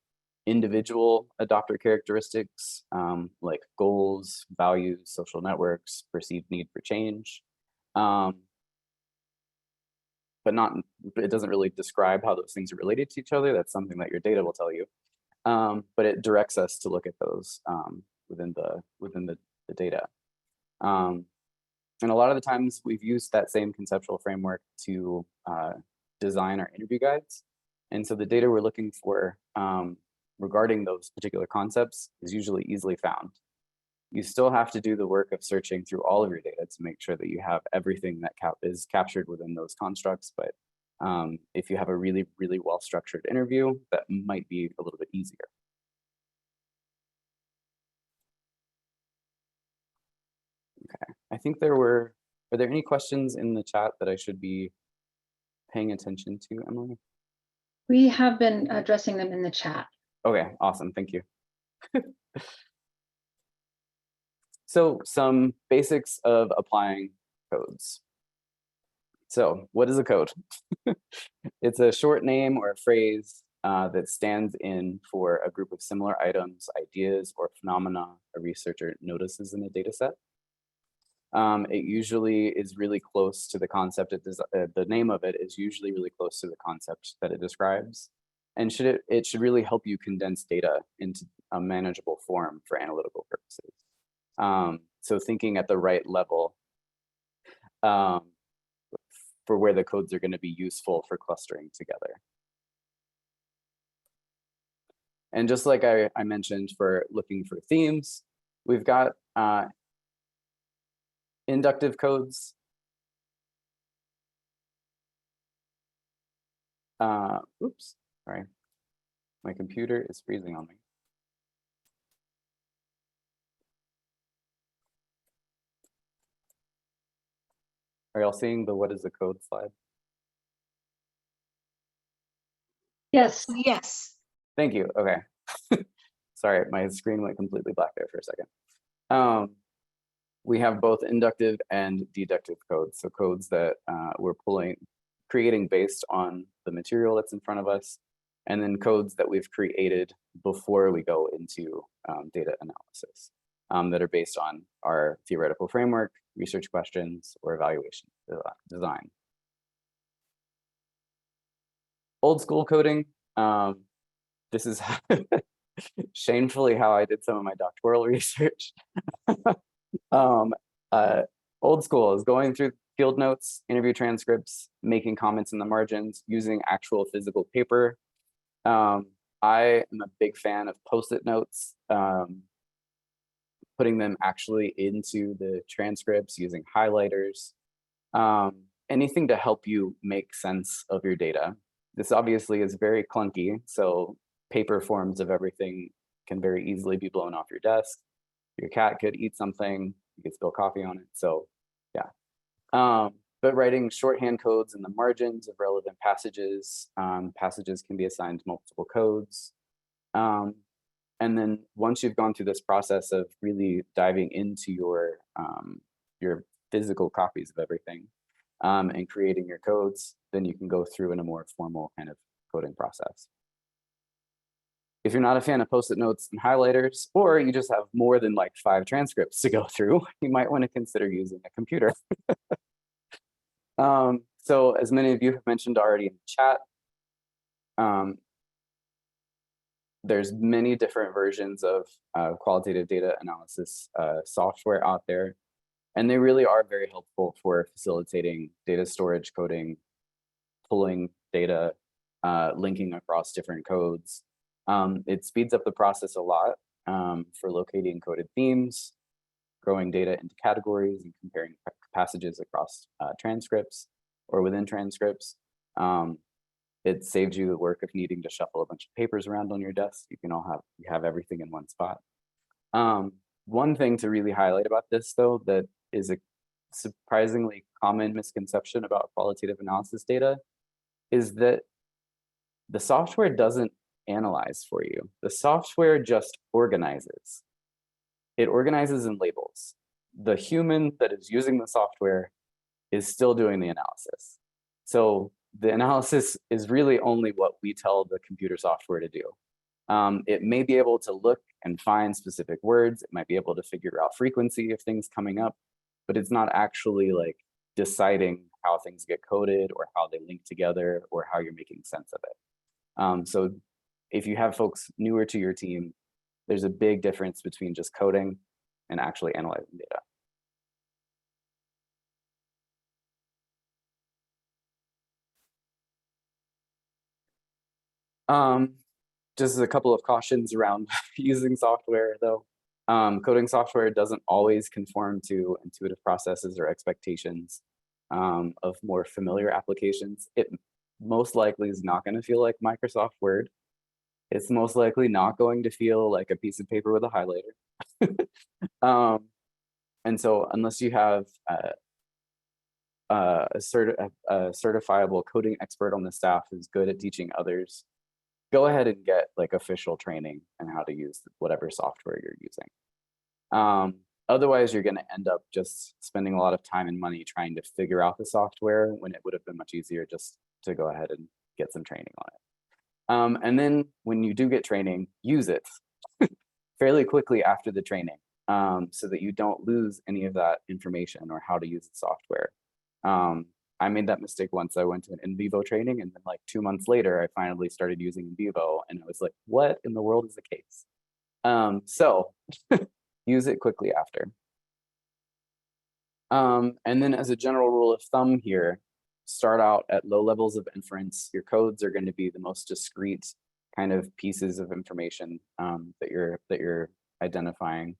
individual adopter characteristics like goals, values, social networks, perceived need for change. But it doesn't really describe how those things are related to each other. That's something that your data will tell you. But it directs us to look at those within the data. And a lot of the times we've used that same conceptual framework to design our interview guides. And so the data we're looking for regarding those particular concepts is usually easily found. You still have to do the work of searching through all of your data to make sure that you have everything that is captured within those constructs. But if you have a really, really well-structured interview, that might be a little bit easier. Okay, I think are there any questions in the chat that I should be paying attention to, Emily? We have been addressing them in the chat. Okay, awesome, thank you. So some basics of applying codes. So what is a code? It's a short name or a phrase that stands in for a group of similar items, ideas, or phenomena a researcher notices in a data set. It usually is really close to the concept. The name of it is usually really close to the concept that it describes. And it should really help you condense data into a manageable form for analytical purposes. So thinking at the right level for where the codes are going to be useful for clustering together. And just like I mentioned for looking for themes, we've got inductive codes. Oops, sorry. My computer is freezing on me. Are y'all seeing the what is the code slide? Yes. Yes. Thank you. Okay. Sorry, my screen went completely black there for a second. We have both inductive and deductive codes. So codes that we're creating based on the material that's in front of us, and then codes that we've created before we go into data analysis that are based on our theoretical framework, research questions, or evaluation design. Old school coding. This is shamefully how I did some of my doctoral research. Old school is going through field notes, interview transcripts, making comments in the margins, using actual physical paper. I am a big fan of Post-it notes, putting them actually into the transcripts, using highlighters, anything to help you make sense of your data. This obviously is very clunky, so paper forms of everything can very easily be blown off your desk. Your cat could eat something, you could spill coffee on it, so yeah. But writing shorthand codes in the margins of relevant passages, passages can be assigned multiple codes. And then once you've gone through this process of really diving into your physical copies of everything and creating your codes, then you can go through in a more formal kind of coding process. If you're not a fan of Post-it notes and highlighters, or you just have more than like 5 transcripts to go through, you might want to consider using a computer. So as many of you have mentioned already in the chat, there's many different versions of qualitative data analysis software out there, and they really are very helpful for facilitating data storage, coding, pulling data, linking across different codes. It speeds up the process a lot for locating coded themes, growing data into categories, and comparing passages across transcripts or within transcripts. It saves you the work of needing to shuffle a bunch of papers around on your desk. You have everything in one spot. One thing to really highlight about this, though, that is a surprisingly common misconception about qualitative analysis data is that the software doesn't analyze for you. The software just organizes. It organizes and labels. The human that is using the software is still doing the analysis. So the analysis is really only what we tell the computer software to do. It may be able to look and find specific words. It might be able to figure out frequency of things coming up, but it's not actually like deciding how things get coded or how they link together or how you're making sense of it. So if you have folks newer to your team, there's a big difference between just coding and actually analyzing data. Just a couple of cautions around using software, though. Coding software doesn't always conform to intuitive processes or expectations of more familiar applications. It most likely is not going to feel like Microsoft Word. It's most likely not going to feel like a piece of paper with a highlighter. And so unless you have a certifiable coding expert on the staff who's good at teaching others, go ahead and get like official training on how to use whatever software you're using. Otherwise, you're going to end up just spending a lot of time and money trying to figure out the software when it would have been much easier just to go ahead and get some training on it. And then when you do get training, use it fairly quickly after the training so that you don't lose any of that information or how to use the software. I made that mistake once. I went to an in vivo training, and then like 2 months later, I finally started using in vivo, and I was like, what in the world is the case? So use it quickly after. And then as a general rule of thumb here, start out at low levels of inference. Your codes are going to be the most discrete kind of pieces of information that you're identifying.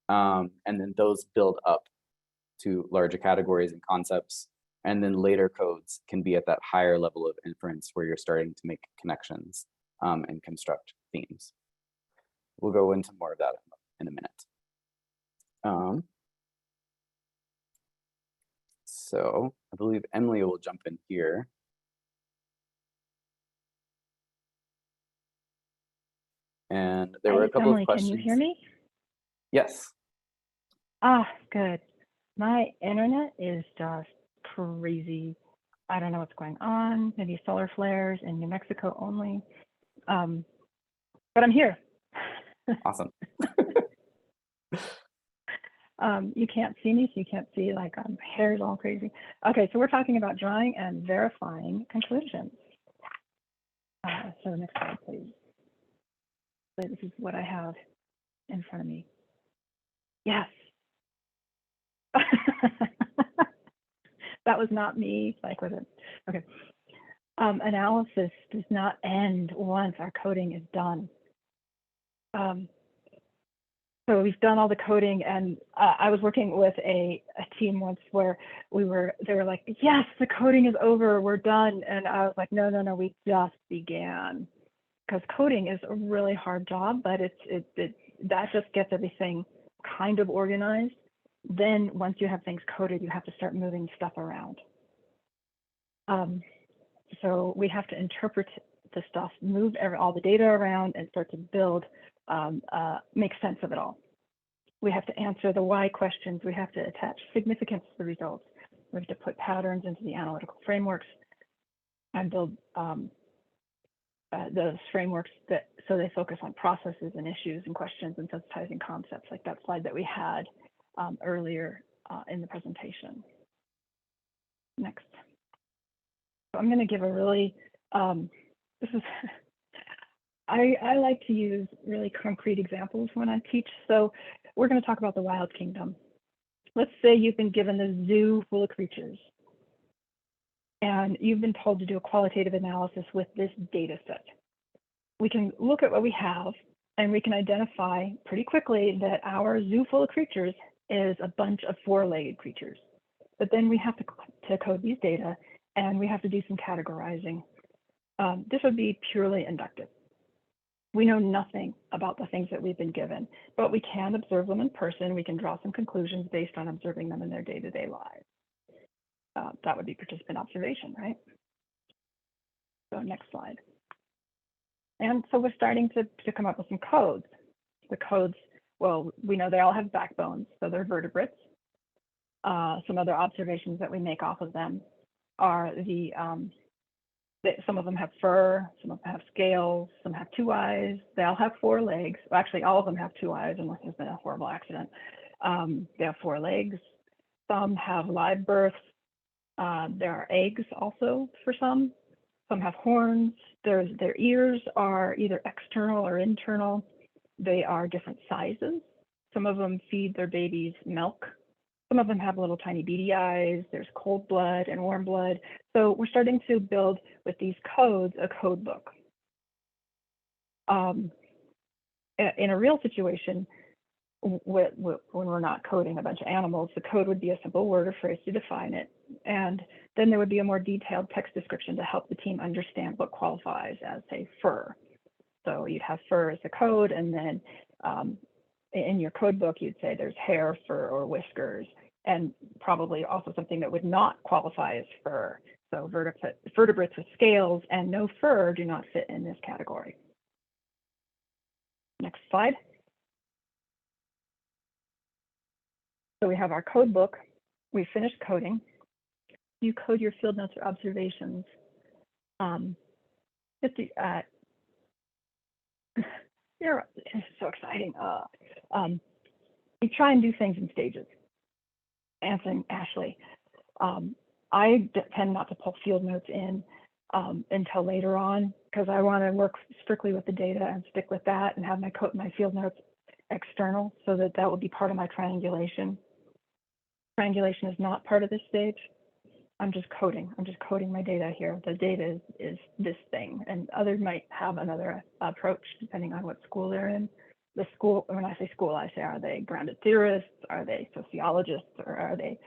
And then those build up to larger categories and concepts. And then later codes can be at that higher level of inference where you're starting to make connections and construct themes. We'll go into more of that in a minute. So I believe Emily will jump in here. And there were a couple Emily, of questions. can you hear me? Yes. Ah, good. My internet is just crazy. I don't know what's going on. Maybe solar flares in New Mexico only. But I'm here. Awesome. You can't see me, so you can't see like hair's all crazy. Okay, so we're talking about drawing and verifying conclusions. So next slide, please. So this is what I have in front of me. Yes. That was not me, like with it. Okay. Analysis does not end once our coding is done. So we've done all the coding, and I was working with a team once where they were like, yes, the coding is over, we're done. And I was like, no, we just began. Because coding is a really hard job, but that just gets everything kind of organized. Then once you have things coded, you have to start moving stuff around. So we have to interpret the stuff, move all the data around, and start to build, make sense of it all. We have to answer the why questions. We have to attach significance to the results. We have to put patterns into the analytical frameworks and build those frameworks so they focus on processes and issues and questions and sensitizing concepts, like that slide that we had earlier in the presentation. Next. So I'm going to give a really, I like to use really concrete examples when I teach. So we're going to talk about the wild kingdom. Let's say you've been given a zoo full of creatures, and you've been told to do a qualitative analysis with this data set. We can look at what we have, and we can identify pretty quickly that our zoo full of creatures is a bunch of four-legged creatures. But then we have to code these data, and we have to do some categorizing. This would be purely inductive. We know nothing about the things that we've been given, but we can observe them in person. We can draw some conclusions based on observing them in their day-to-day lives. That would be participant observation, right? So next slide. And so we're starting to come up with some codes. The codes, well, we know they all have backbones, so they're vertebrates. Some other observations that we make off of them are some of them have fur, some of them have scales, some have 2 eyes. They all have 4 legs. Well, actually, all of them have 2 eyes unless there's been a horrible accident. They have 4 legs. Some have live births. There are eggs also for some. Some have horns. Their ears are either external or internal. They are different sizes. Some of them feed their babies milk. Some of them have little tiny beady eyes. There's cold blood and warm blood. So we're starting to build with these codes a code book. In a real situation, when we're not coding a bunch of animals, the code would be a simple word or phrase to define it. And then there would be a more detailed text description to help the team understand what qualifies as, say, fur. So you'd have fur as the code, and then in your code book, you'd say there's hair, fur, or whiskers, and probably also something that would not qualify as fur. So vertebrates with scales and no fur do not fit in this category. Next slide. So we have our code book. We finished coding. You code your field notes or observations. It's so exciting. We try and do things in stages. Answering Ashley, I tend not to pull field notes in until later on because I want to work strictly with the data and stick with that and have my field notes external so that will be part of my triangulation. Triangulation is not part of this stage. I'm just coding. I'm just coding my data here. The data is this thing, and others might have another approach depending on what school they're in. The school, when I say school, I say, are they grounded theorists? Are they sociologists? Or are they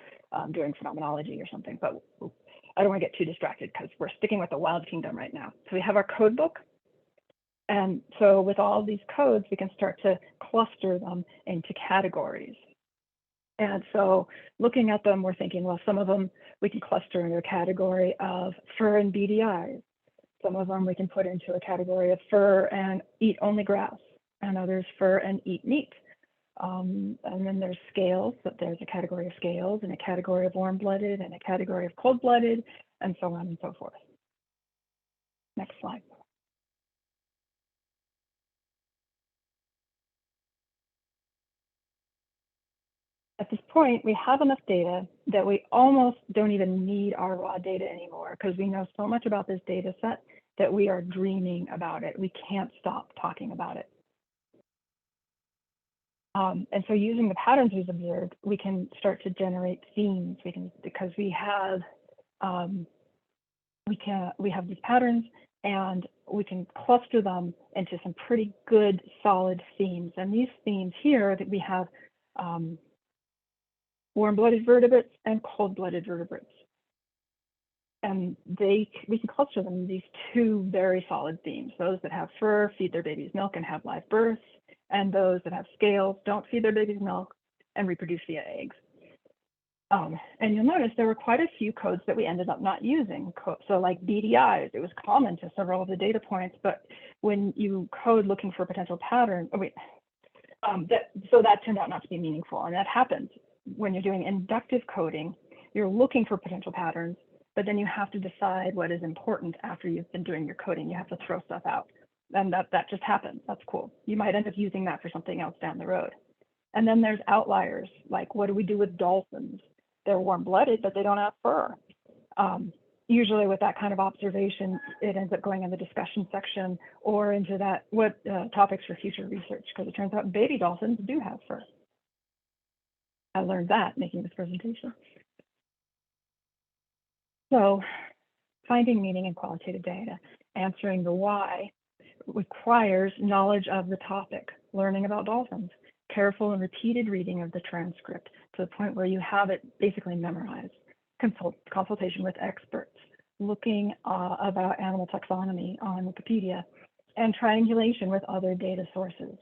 doing phenomenology or something? But I don't want to get too distracted because we're sticking with the wild kingdom right now. So we have our code book. And so with all these codes, we can start to cluster them into categories. And so looking at them, we're thinking, well, some of them we can cluster into a category of fur and beady eyes. Some of them we can put into a category of fur and eat only grass, and others fur and eat meat. And then there's scales, but there's a category of scales and a category of warm-blooded and a category of cold-blooded, and so on and so forth. Next slide. At this point, we have enough data that we almost don't even need our raw data anymore because we know so much about this data set that we are dreaming about it. We can't stop talking about it. And so using the patterns we've observed, we can start to generate themes. Because we have these patterns and we can cluster them into some pretty good solid themes. And these themes here that we have warm-blooded vertebrates and cold-blooded vertebrates. And we can cluster them in these 2 very solid themes. Those that have fur, feed their babies milk and have live births, and those that have scales, don't feed their babies milk and reproduce via eggs. And you'll notice there were quite a few codes that we ended up not using. So like beady eyes, it was common to several of the data points, but when you code looking for potential patterns, so that turned out not to be meaningful, and that happens. When you're doing inductive coding, you're looking for potential patterns, but then you have to decide what is important after you've been doing your coding. You have to throw stuff out, and that just happens. That's cool. You might end up using that for something else down the road. And then there's outliers, like what do we do with dolphins? They're warm-blooded, but they don't have fur. Usually with that kind of observation, it ends up going in the discussion section or into that topics for future research, because it turns out baby dolphins do have fur. I learned that making this presentation. So finding meaning in qualitative data, answering the why requires knowledge of the topic, learning about dolphins, careful and repeated reading of the transcript to the point where you have it basically memorized, consultation with experts, looking about animal taxonomy on Wikipedia, and triangulation with other data sources.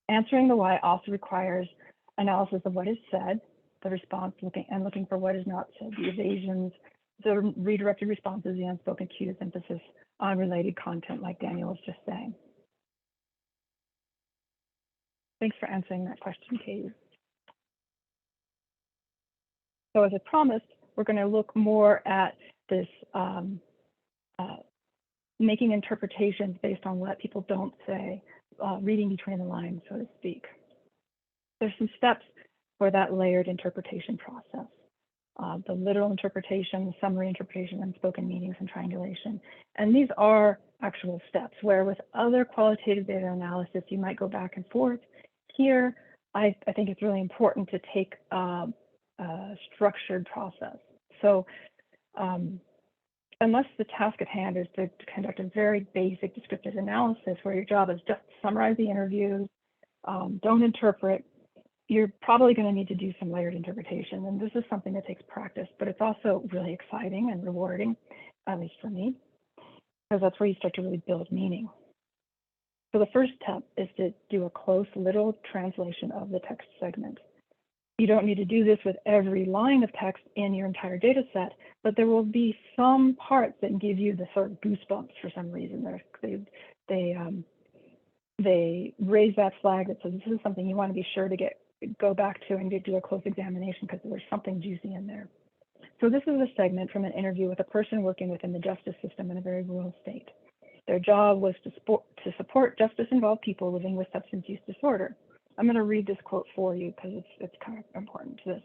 Answering the why also requires analysis of what is said, the response looking for what is not said, the evasions, the redirected responses, the unspoken cues, emphasis on related content, like Daniel was just saying. Thanks for answering that question, Catie. So as I promised, we're going to look more at this making interpretations based on what people don't say, reading between the lines, so to speak. There's some steps for that layered interpretation process. The literal interpretation, the summary interpretation, unspoken meanings, and triangulation. And these are actual steps, where with other qualitative data analysis, you might go back and forth. Here, I think it's really important to take a structured process. So unless the task at hand is to conduct a very basic descriptive analysis where your job is just to summarize the interviews, don't interpret, you're probably going to need to do some layered interpretation. And this is something that takes practice, but it's also really exciting and rewarding, at least for me, because that's where you start to really build meaning. So the first step is to do a close literal translation of the text segment. You don't need to do this with every line of text in your entire data set, but there will be some parts that give you the sort of goosebumps for some reason. They raise that flag that says this is something you want to be sure to go back to and do a close examination because there's something juicy in there. So this is a segment from an interview with a person working within the justice system in a very rural state. Their job was to support justice-involved people living with substance use disorder. I'm going to read this quote for you because it's kind of important to this.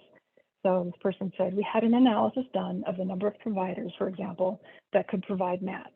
So this person said, we had an analysis done of the number of providers, for example, that could provide MAT.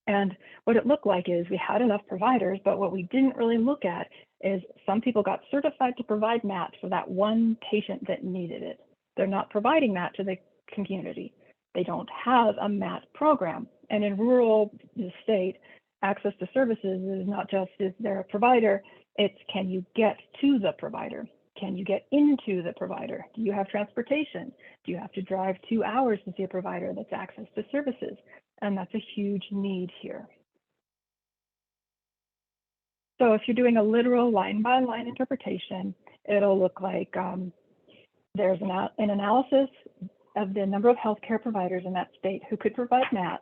And what it looked like is we had enough providers, but what we didn't really look at is some people got certified to provide MAT for that one patient that needed it. They're not providing MAT to the community. They don't have a MAT program. And in rural state, access to services is not just is there a provider, it's can you get to the provider? Can you get into the provider? Do you have transportation? Do you have to drive 2 hours to see a provider that's access to services? And that's a huge need here. So if you're doing a literal line-by-line interpretation, it'll look like there's an analysis of the number of healthcare providers in that state who could provide MAT.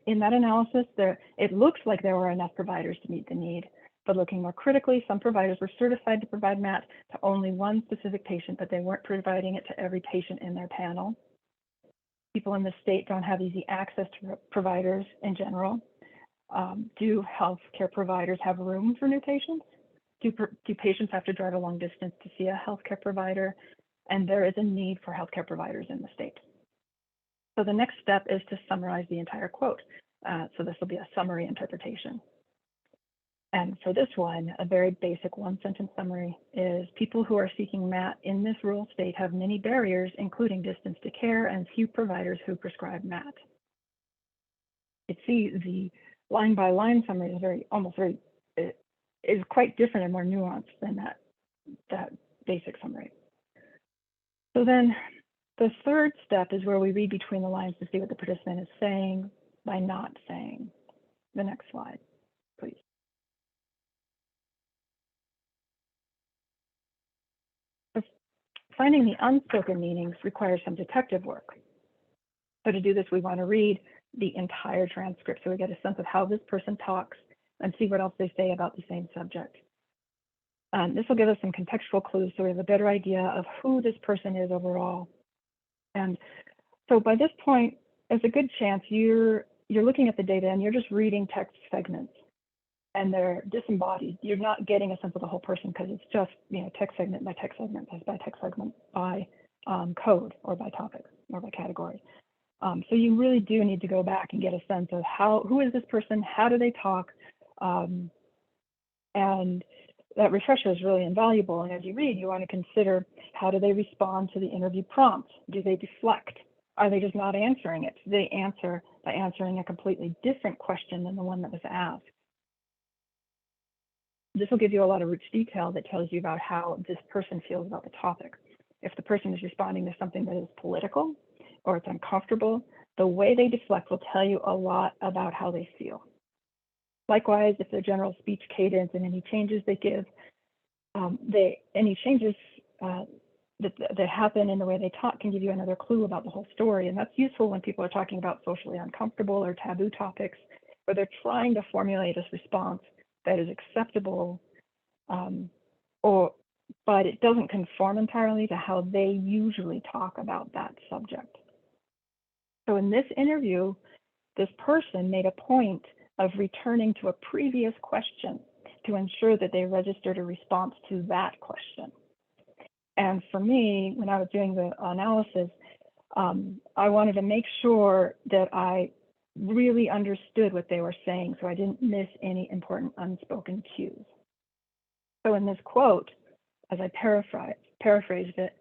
In that analysis, it looks like there were enough providers to meet the need, but looking more critically, some providers were certified to provide MAT to only one specific patient, but they weren't providing it to every patient in their panel. People in the state don't have easy access to providers in general. Do healthcare providers have room for new patients? Do patients have to drive a long distance to see a healthcare provider? And there is a need for healthcare providers in the state. So the next step is to summarize the entire quote. So this will be a summary interpretation. And for this one, a very basic one-sentence summary is people who are seeking MAT in this rural state have many barriers, including distance to care and few providers who prescribe MAT. You see the line-by-line summary is quite different and more nuanced than that basic summary. So then the third step is where we read between the lines to see what the participant is saying by not saying. The next slide, please. Finding the unspoken meanings requires some detective work. So to do this, we want to read the entire transcript so we get a sense of how this person talks and see what else they say about the same subject. This will give us some contextual clues so we have a better idea of who this person is overall. And so by this point, there's a good chance you're looking at the data and you're just reading text segments and they're disembodied. You're not getting a sense of the whole person because it's just, text segment by text segment by text segment by code or by topic or by category. So you really do need to go back and get a sense of who is this person? How do they talk? And that refresher is really invaluable. And as you read, you want to consider how do they respond to the interview prompt? Do they deflect? Are they just not answering it? Do they answer by answering a completely different question than the one that was asked? This will give you a lot of rich detail that tells you about how this person feels about the topic. If the person is responding to something that is political or it's uncomfortable, the way they deflect will tell you a lot about how they feel. Likewise, if their general speech cadence and any changes they give, any changes that happen in the way they talk can give you another clue about the whole story. And that's useful when people are talking about socially uncomfortable or taboo topics, where they're trying to formulate a response that is acceptable, but it doesn't conform entirely to how they usually talk about that subject. So in this interview, this person made a point of returning to a previous question to ensure that they registered a response to that question. And for me, when I was doing the analysis, I wanted to make sure that I really understood what they were saying, so I didn't miss any important unspoken cues. So in this quote, as I paraphrased it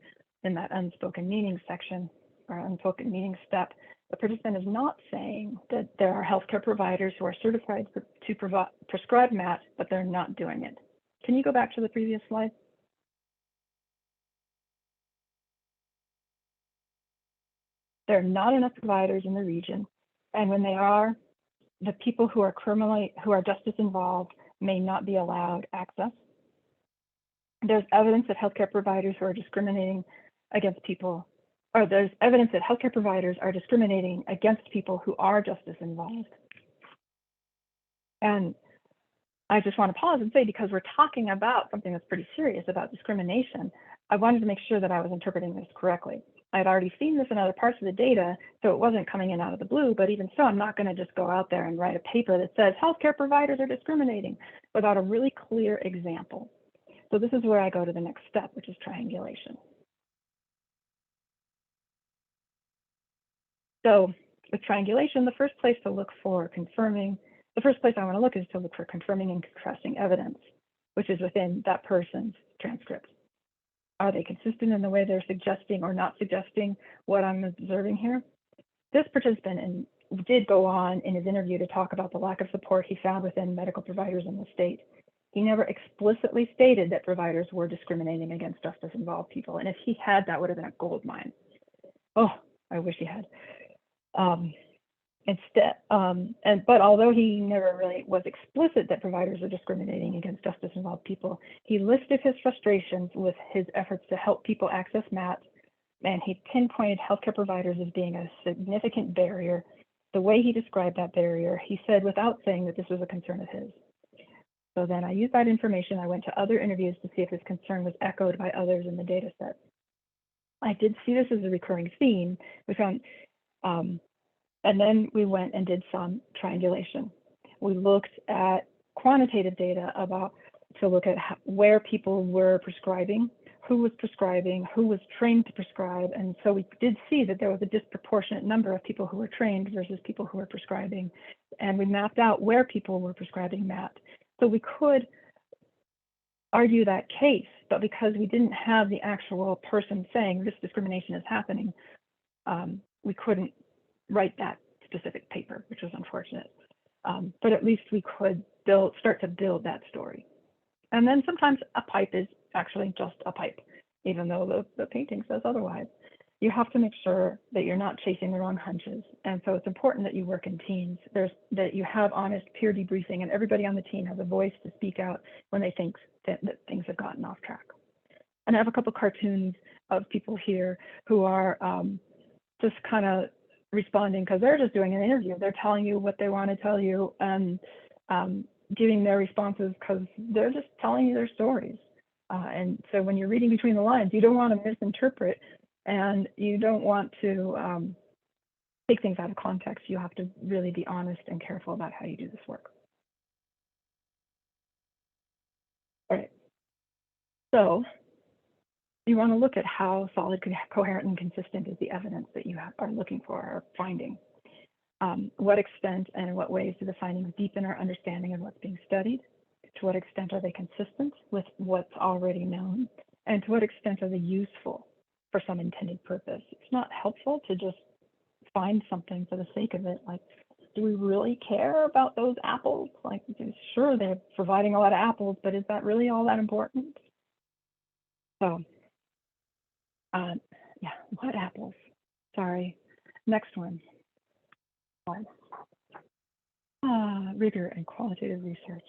in that unspoken meaning section, or unspoken meaning step, the participant is not saying that there are healthcare providers who are certified to prescribe MAT, but they're not doing it. Can you go back to the previous slide? There are not enough providers in the region, and when they are, the people who are justice involved may not be allowed access. There's evidence that healthcare providers who are discriminating against people, or there's evidence that healthcare providers are discriminating against people who are justice involved. And I just want to pause and say, because we're talking about something that's pretty serious about discrimination, I wanted to make sure that I was interpreting this correctly. I'd already seen this in other parts of the data, so it wasn't coming in out of the blue, but even so, I'm not going to just go out there and write a paper that says healthcare providers are discriminating without a really clear example. So this is where I go to the next step, which is triangulation. So with triangulation, the first place I want to look is to look for confirming and contrasting evidence, which is within that person's transcript. Are they consistent in the way they're suggesting or not suggesting what I'm observing here? This participant did go on in his interview to talk about the lack of support he found within medical providers in the state. He never explicitly stated that providers were discriminating against justice-involved people. And if he had, that would have been a gold mine. Oh, I wish he had. But although he never really was explicit that providers are discriminating against justice-involved people, he listed his frustrations with his efforts to help people access MAT, and he pinpointed healthcare providers as being a significant barrier. The way he described that barrier, he said without saying that this was a concern of his. So then I used that information. I went to other interviews to see if his concern was echoed by others in the data set. I did see this as a recurring theme. We found, and then we went and did some triangulation. We looked at quantitative data to look at where people were prescribing, who was trained to prescribe. And so we did see that there was a disproportionate number of people who were trained versus people who were prescribing. And we mapped out where people were prescribing MAT. So we could argue that case, but because we didn't have the actual person saying this discrimination is happening, we couldn't write that specific paper, which was unfortunate. But at least we could start to build that story. And then sometimes a pipe is actually just a pipe, even though the painting says otherwise. You have to make sure that you're not chasing the wrong hunches. And so it's important that you work in teams, that you have honest peer debriefing, and everybody on the team has a voice to speak out when they think that things have gotten off track. And I have a couple cartoons of people here who are just kind of responding because they're just doing an interview. They're telling you what they want to tell you and giving their responses because they're just telling you their stories. And so when you're reading between the lines, you don't want to misinterpret and you don't want to take things out of context. You have to really be honest and careful about how you do this work. All right. So you want to look at how solid, coherent, and consistent is the evidence that you are looking for or finding. What extent and in what ways do the findings deepen our understanding of what's being studied? To what extent are they consistent with what's already known? And to what extent are they useful for some intended purpose? It's not helpful to just find something for the sake of it. Like, do we really care about those apples? Like, sure, they're providing a lot of apples, but is that really all that important? So, yeah, what apples? Sorry. Next one. Rigor and qualitative research.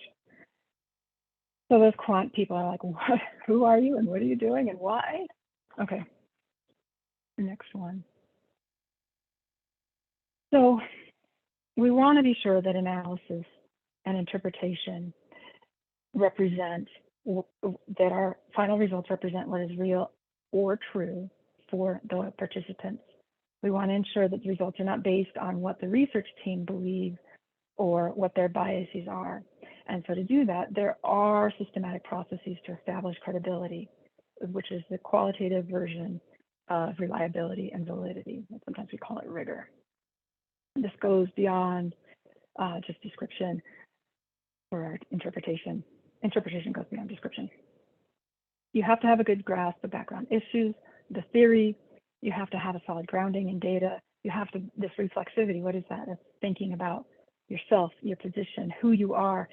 So those quant people are like, what? Who are you and what are you doing and why? Okay, next one. So we want to be sure that analysis and interpretation represent, that our final results represent what is real or true for the participants. We want to ensure that the results are not based on what the research team believes or what their biases are. And so to do that, there are systematic processes to establish credibility, which is the qualitative version of reliability and validity. Sometimes we call it rigor. This goes beyond just description or interpretation. Interpretation goes beyond description. You have to have a good grasp of background issues, the theory. You have to have a solid grounding in data. You have to, this reflexivity, what is that? It's thinking about yourself, your position, who you are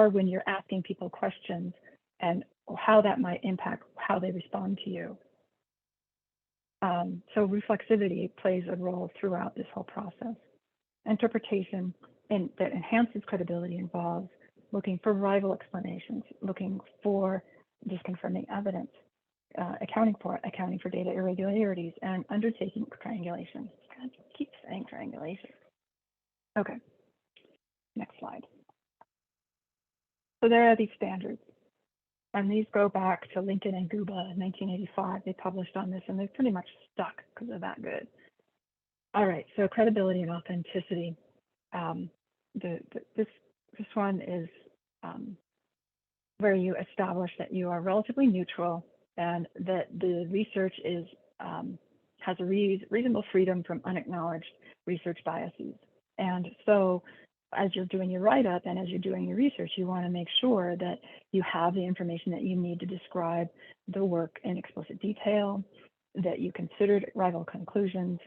when you're asking people questions and how that might impact how they respond to you. So reflexivity plays a role throughout this whole process. Interpretation that enhances credibility involves looking for rival explanations, looking for disconfirming evidence, accounting for data irregularities, and undertaking triangulation. I keep saying triangulation. Okay, next slide. So there are these standards, and these go back to Lincoln and Guba in 1985. They published on this, and they're pretty much stuck because they're that good. All right, so credibility and authenticity. This one is where you establish that you are relatively neutral and that the research is has a reasonable freedom from unacknowledged research biases. And so as you're doing your write-up and as you're doing your research, you want to make sure that you have the information that you need to describe the work in explicit detail, that you considered rival conclusions,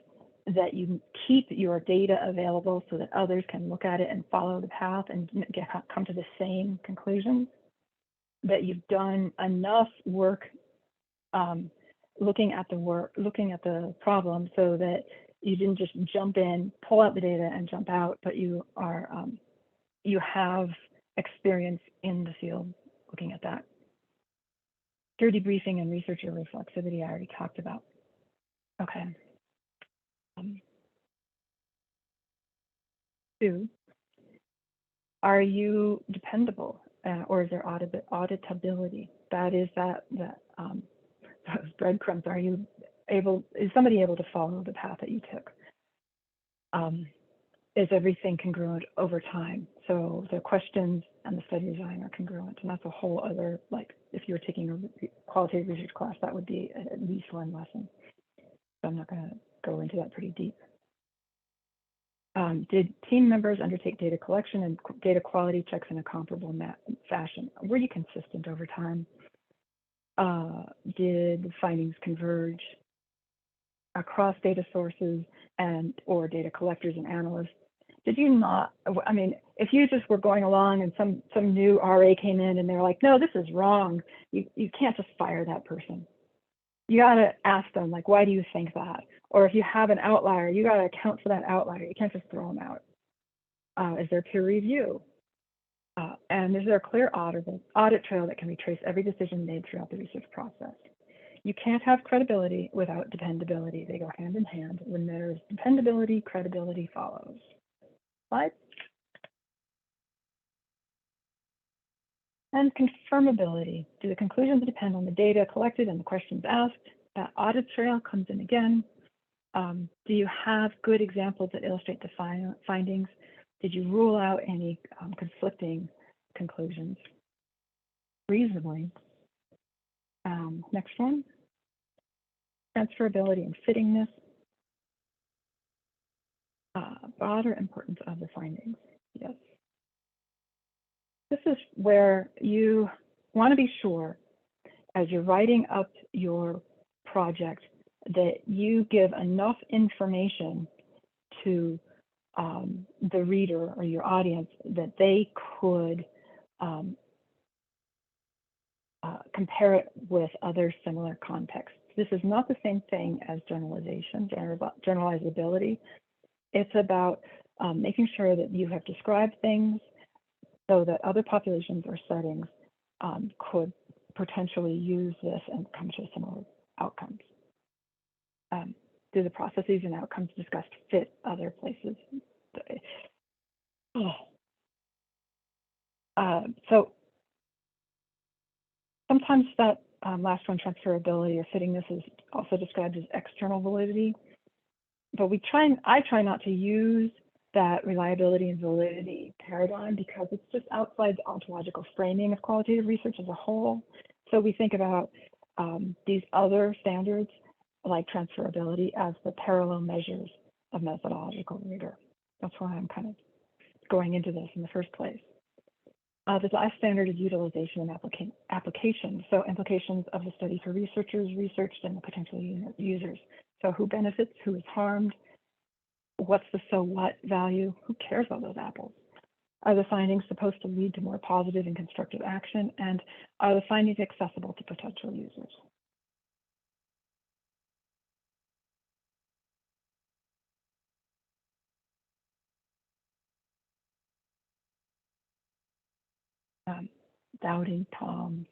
that you keep your data available so that others can look at it and follow the path and come to the same conclusions, that you've done enough work looking at the problem so that you didn't just jump in, pull out the data and jump out, but you are you have experience in the field looking at that. Peer debriefing and researcher reflexivity I already talked about. Okay. 2, are you dependable or is there auditability? That is those breadcrumbs. Is somebody able to follow the path that you took? Is everything congruent over time? So the questions and the study design are congruent, and that's a whole other, like if you were taking a qualitative research class, that would be at least one lesson. So I'm not going to go into that pretty deep. Did team members undertake data collection and data quality checks in a comparable fashion? Were you consistent over time? Did the findings converge across data sources or data collectors and analysts? Did you not, I mean, if you just were going along and some new RA came in and they're like, no, this is wrong, you can't just fire that person. You got to ask them, like, why do you think that? Or if you have an outlier, you got to account for that outlier. You can't just throw them out. Is there peer review? And is there a clear audit trail that can retrace every decision made throughout the research process? You can't have credibility without dependability. They go hand in hand. When there's dependability, credibility follows. Slide. And confirmability. Do the conclusions depend on the data collected and the questions asked? That audit trail comes in again. Do you have good examples that illustrate the findings? Did you rule out any conflicting conclusions reasonably? Next one. Transferability and fittingness. Broader importance of the findings. Yes. This is where you want to be sure, as you're writing up your project, that you give enough information to the reader or your audience that they could compare it with other similar contexts. This is not the same thing as generalization, generalizability. It's about making sure that you have described things so that other populations or settings could potentially use this and come to similar outcomes. Do the processes and outcomes discussed fit other places? So sometimes that last one, transferability or fittingness, is also described as external validity. But I try not to use that reliability and validity paradigm because it's just outside the ontological framing of qualitative research as a whole. So we think about these other standards like transferability as the parallel measures of methodological rigor. That's why I'm kind of going into this in the first place. The last standard is utilization and application. So implications of the study for researchers, researched, and the potential users. So who benefits, who is harmed, what's the so what value, who cares about those apples? Are the findings supposed to lead to more positive and constructive action? And are the findings accessible to potential users? Doubting Tom.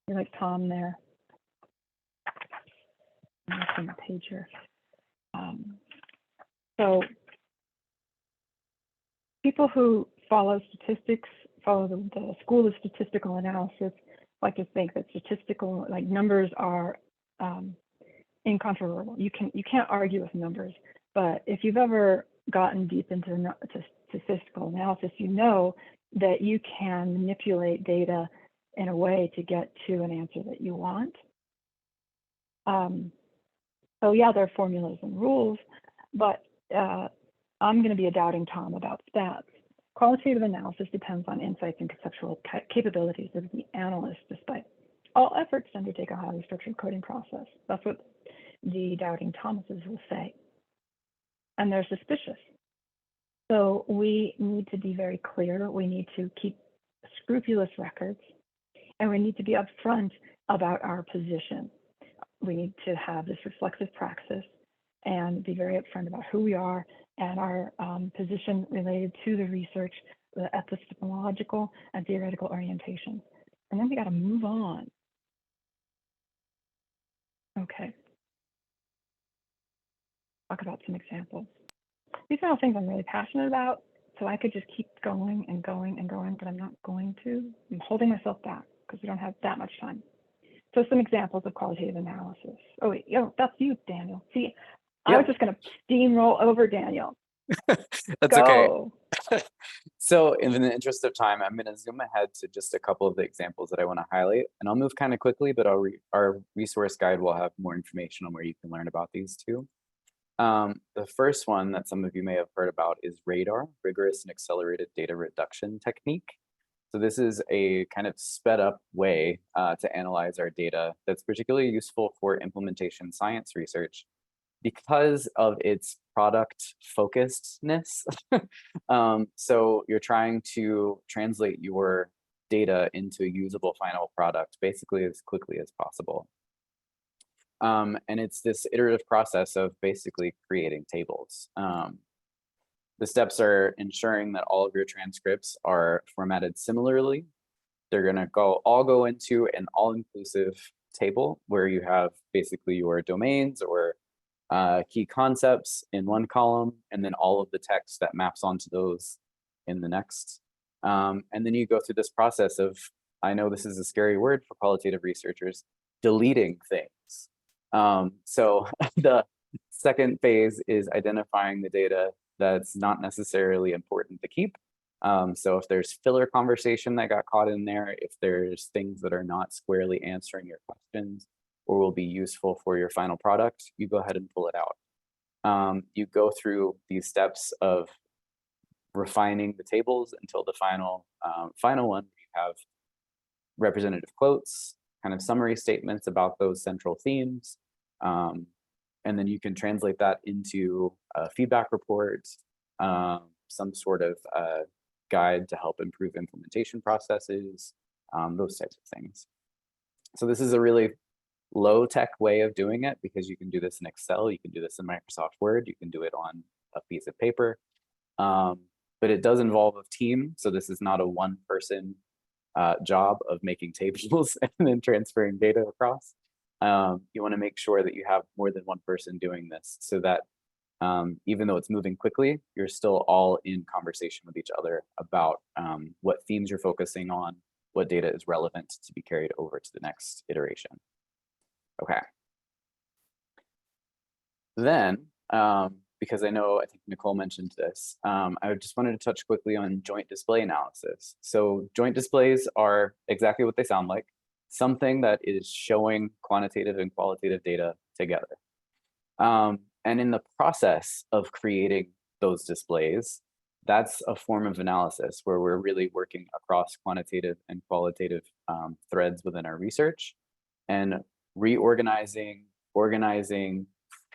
You like Tom there? I'm looking at the page here. So people who follow statistics, follow the school of statistical analysis, like to think that statistical, like numbers are incontrovertible. You can't argue with numbers, but if you've ever gotten deep into statistical analysis, you know that you can manipulate data in a way to get to an answer that you want. So yeah, there are formulas and rules, but I'm going to be a doubting Tom about stats. Qualitative analysis depends on insights and conceptual capabilities of the analyst, despite all efforts to undertake a highly structured coding process. That's what the doubting Thomases will say. And they're suspicious. So we need to be very clear. We need to keep scrupulous records, and we need to be upfront about our position. We need to have this reflexive praxis and be very upfront about who we are and our position related to the research, the epistemological and theoretical orientation. And then we got to move on. Okay. Talk about some examples. These are all things I'm really passionate about, so I could just keep going and going and going, but I'm not going to. I'm holding myself back because we don't have that much time. So some examples of qualitative analysis. Oh wait, that's you, Daniel. See, I was just going to steamroll over Daniel. That's Go. okay. So in the interest of time, I'm going to zoom ahead to just a couple of the examples that I want to highlight, and I'll move kind of quickly, but our resource guide will have more information on where you can learn about these too. The first one that some of you may have heard about is RADAR, Rigorous and Accelerated Data Reduction Technique. So this is a kind of sped up way to analyze our data that's particularly useful for implementation science research because of its product focusedness. So you're trying to translate your data into a usable final product basically as quickly as possible. And it's this iterative process of basically creating tables. The steps are ensuring that all of your transcripts are formatted similarly. They're going to all go into an all-inclusive table where you have basically your domains or key concepts in one column, and then all of the text that maps onto those in the next. And then you go through this process of, I know this is a scary word for qualitative researchers, deleting things. So the second phase is identifying the data that's not necessarily important to keep. So if there's filler conversation that got caught in there, if there's things that are not squarely answering your questions or will be useful for your final product, you go ahead and pull it out. You go through these steps of refining the tables until the final one. You have representative quotes, kind of summary statements about those central themes. And then you can translate that into a feedback report, some sort of guide to help improve implementation processes, those types of things. So this is a really low tech way of doing it because you can do this in Excel, you can do this in Microsoft Word, you can do it on a piece of paper. but it does involve a team. So this is not a one-person job of making tables and then transferring data across. You want to make sure that you have more than one person doing this so that even though it's moving quickly, you're still all in conversation with each other about what themes you're focusing on, what data is relevant to be carried over to the next iteration. Okay. Then, because I think Nicole mentioned this, I just wanted to touch quickly on joint display analysis. So joint displays are exactly what they sound like, something that is showing quantitative and qualitative data together. And in the process of creating those displays, that's a form of analysis where we're really working across quantitative and qualitative threads within our research and reorganizing, organizing,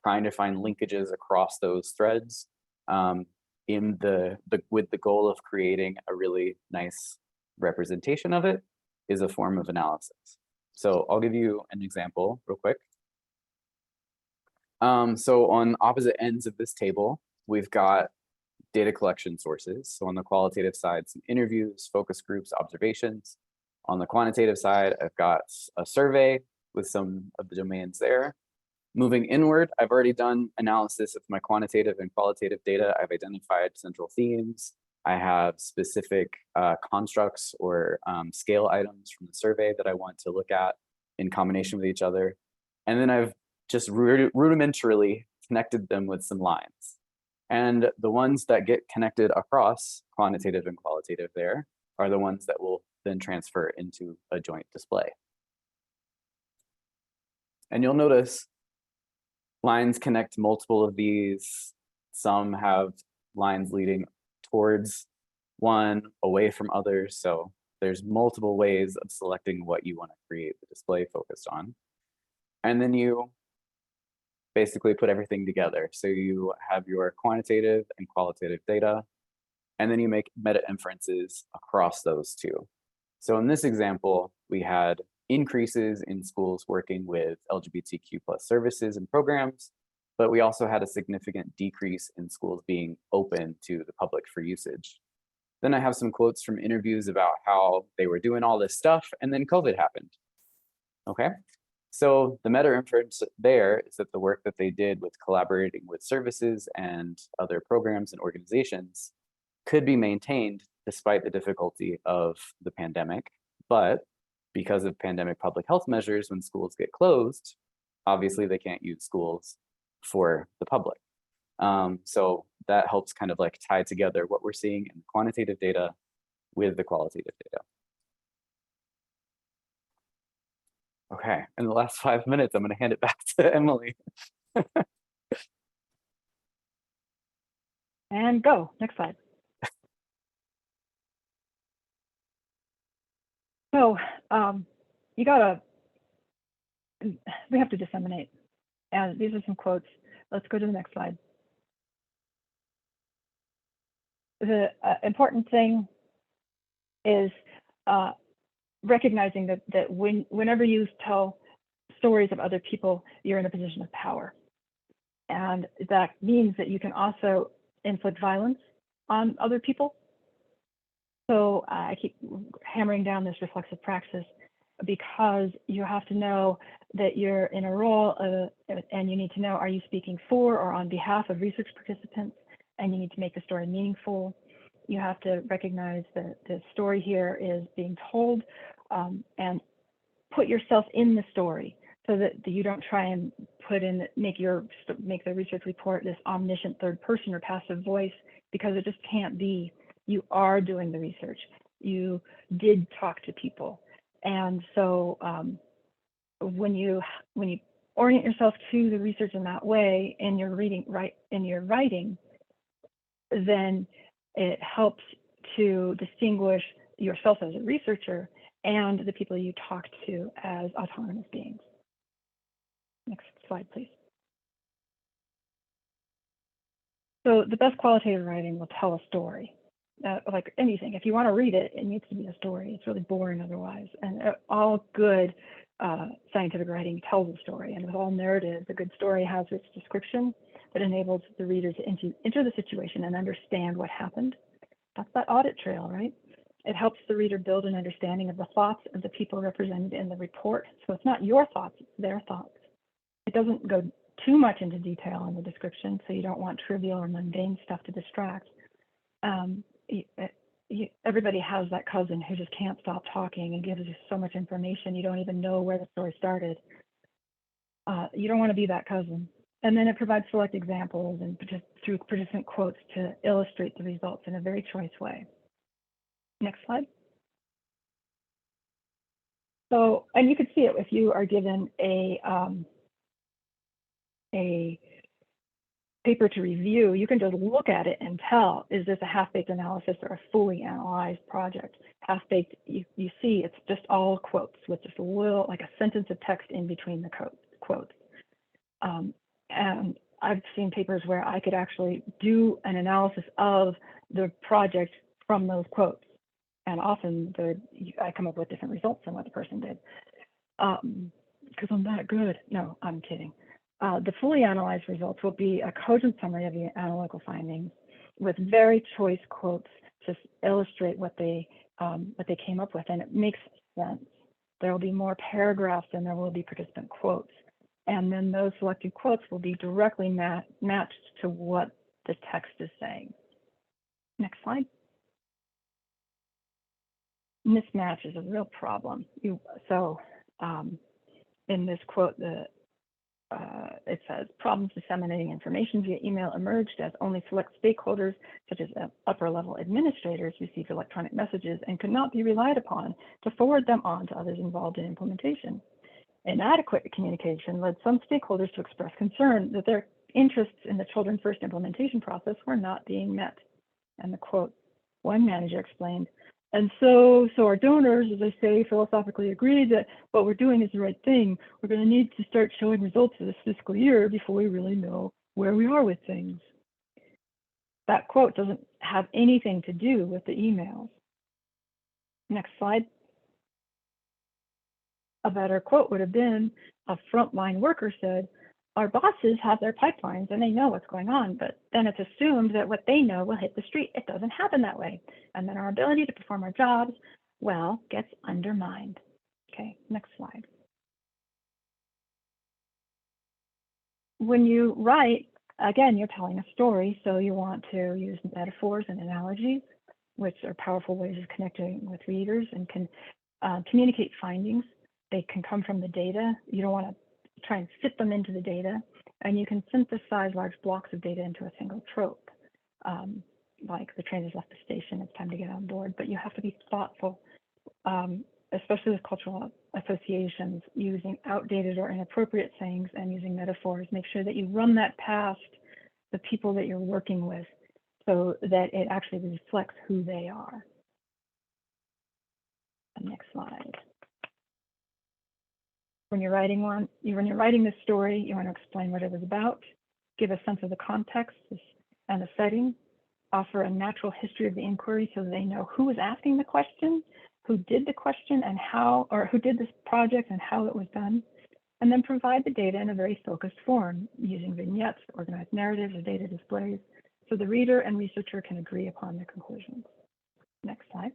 trying to find linkages across those threads with the goal of creating a really nice representation of it is a form of analysis. So I'll give you an example real quick. So on opposite ends of this table, we've got data collection sources. So on the qualitative side, some interviews, focus groups, observations. On the quantitative side, I've got a survey with some of the domains there. Moving inward, I've already done analysis of my quantitative and qualitative data. I've identified central themes. I have specific constructs or scale items from the survey that I want to look at in combination with each other. And then I've just rudimentarily connected them with some lines. And the ones that get connected across quantitative and qualitative there are the ones that will then transfer into a joint display. And you'll notice lines connect multiple of these. Some have lines leading towards one, away from others. So there's multiple ways of selecting what you want to create the display focused on. And then you basically put everything together. So you have your quantitative and qualitative data, and then you make meta inferences across those two. So in this example, we had increases in schools working with LGBTQ+ services and programs, but we also had a significant decrease in schools being open to the public for usage. Then I have some quotes from interviews about how they were doing all this stuff, and then COVID happened. Okay. So the meta inference there is that the work that they did with collaborating with services and other programs and organizations could be maintained despite the difficulty of the pandemic. But because of pandemic public health measures, when schools get closed, obviously they can't use schools for the public. So that helps kind of like tie together what we're seeing in the quantitative data with the qualitative data. Okay, in the last 5 minutes, I'm going to hand it back to Emily. And go, next slide. So we have to disseminate. And these are some quotes. Let's go to the next slide. The important thing is recognizing that whenever you tell stories of other people, you're in a position of power. And that means that you can also inflict violence on other people. So I keep hammering down this reflexive praxis because you have to know that you're in a role and you need to know, are you speaking for or on behalf of research participants? And you need to make the story meaningful. You have to recognize that the story here is being told and put yourself in the story so that you don't try and make the research report this omniscient third person or passive voice, because it just can't be. You are doing the research. You did talk to people. And so when you orient yourself to the research in that way in your writing, then it helps to distinguish yourself as a researcher and the people you talk to as autonomous beings. Next slide, please. So the best qualitative writing will tell a story. Like anything, if you want to read it, it needs to be a story. It's really boring otherwise. And all good scientific writing tells a story. And with all narrative, the good story has its description. It enables the reader to enter the situation and understand what happened. That's that audit trail, right? It helps the reader build an understanding of the thoughts of the people represented in the report. So it's not your thoughts, it's their thoughts. It doesn't go too much into detail in the description, so you don't want trivial or mundane stuff to distract. Everybody has that cousin who just can't stop talking and gives you so much information you don't even know where the story started. You don't want to be that cousin. And then it provides select examples and through participant quotes to illustrate the results in a very choice way. Next slide. So, and you can see it if you are given a paper to review, you can just look at it and tell, is this a half-baked analysis or a fully analyzed project? Half-baked, you see it's just all quotes with just a little, like a sentence of text in between the quotes. And I've seen papers where I could actually do an analysis of the project from those quotes. And often I come up with different results than what the person did. Because I'm that good. No, I'm kidding. The fully analyzed results will be a cogent summary of the analytical findings with very choice quotes to illustrate what they came up with, and it makes sense. There will be more paragraphs than there will be participant quotes, and then those selected quotes will be directly matched to what the text is saying. Next slide. Mismatch is a real problem. In this quote, it says, problems disseminating information via email emerged as only select stakeholders, such as upper-level administrators, received electronic messages and could not be relied upon to forward them on to others involved in implementation. Inadequate communication led some stakeholders to express concern that their interests in the children's first implementation process were not being met. And the quote, one manager explained, and so our donors, as I say, philosophically agreed that what we're doing is the right thing. We're going to need to start showing results for this fiscal year before we really know where we are with things. That quote doesn't have anything to do with the emails. Next slide. A better quote would have been, a frontline worker said, our bosses have their pipelines and they know what's going on, but then it's assumed that what they know will hit the street. It doesn't happen that way. And then our ability to perform our jobs, well, gets undermined. Okay, next slide. When you write, again, you're telling a story, so you want to use metaphors and analogies, which are powerful ways of connecting with readers and can communicate findings. They can come from the data. You don't want to try and fit them into the data, and you can synthesize large blocks of data into a single trope. Like the train has left the station, it's time to get on board, but you have to be thoughtful, especially with cultural associations, using outdated or inappropriate sayings and using metaphors. Make sure that you run that past the people that you're working with so that it actually reflects who they are. Next slide. When you're writing this story, you want to explain what it was about, give a sense of the context and the setting, offer a natural history of the inquiry so they know who was asking the question, who did the question and how, or who did this project and how it was done, and then provide the data in a very focused form using vignettes, organized narratives, or data displays, so the reader and researcher can agree upon their conclusions. Next slide.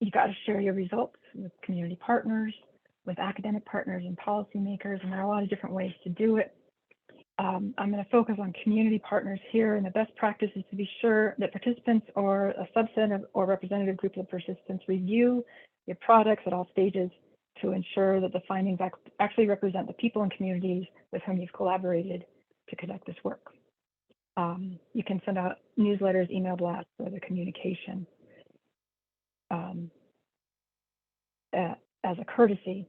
You got to share your results with community partners, with academic partners and policymakers, and there are a lot of different ways to do it. I'm going to focus on community partners here, and the best practice is to be sure that participants or a subset of or representative group of participants review your products at all stages to ensure that the findings actually represent the people and communities with whom you've collaborated to conduct this work. You can send out newsletters, email blasts, or other communication. As a courtesy,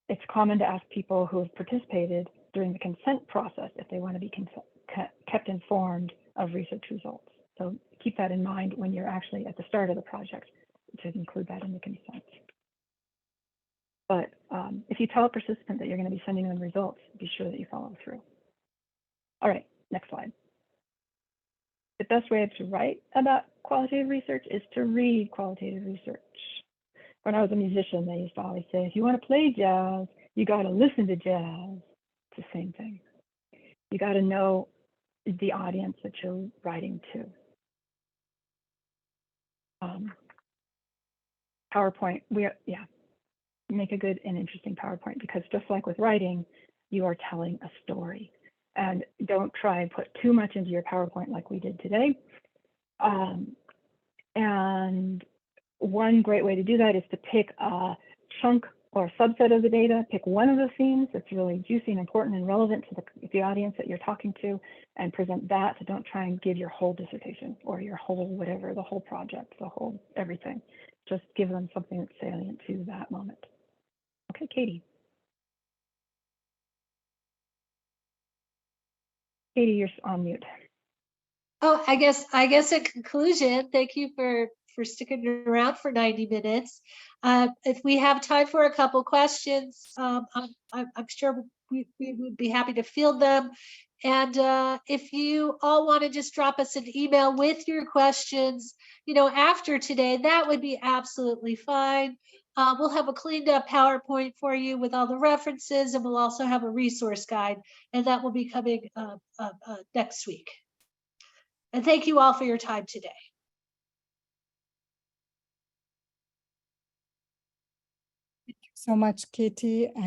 it's common to ask people who have participated during the consent process if they want to be kept informed of research results. So keep that in mind when you're actually at the start of the project to include that in the consent. But if you tell a participant that you're going to be sending them results, be sure that you follow through. All right, next slide. The best way to write about qualitative research is to read qualitative research. When I was a musician, they used to always say, if you want to play jazz, you got to listen to jazz. It's the same thing. You got to know the audience that you're writing to. PowerPoint, make a good and interesting PowerPoint, because just like with writing, you are telling a story. And don't try and put too much into your PowerPoint like we did today. And one great way to do that is to pick a chunk or a subset of the data, pick one of the themes that's really juicy and important and relevant to the audience that you're talking to, and present that. So don't try and give your whole dissertation or your whole whatever, the whole project, the whole everything. Just give them something that's salient to that moment. Okay, Catie. Catie, you're on mute. Oh, I guess in conclusion, thank you for sticking around for 90 minutes. If we have time for a couple questions, I'm sure we would be happy to field them. And if you all want to just drop us an email with your questions, after today, that would be absolutely fine. We'll have a cleaned up PowerPoint for you with all the references, and we'll also have a resource guide, and that will be coming next week. And thank you all for your time today. Thank you so much, Catie, and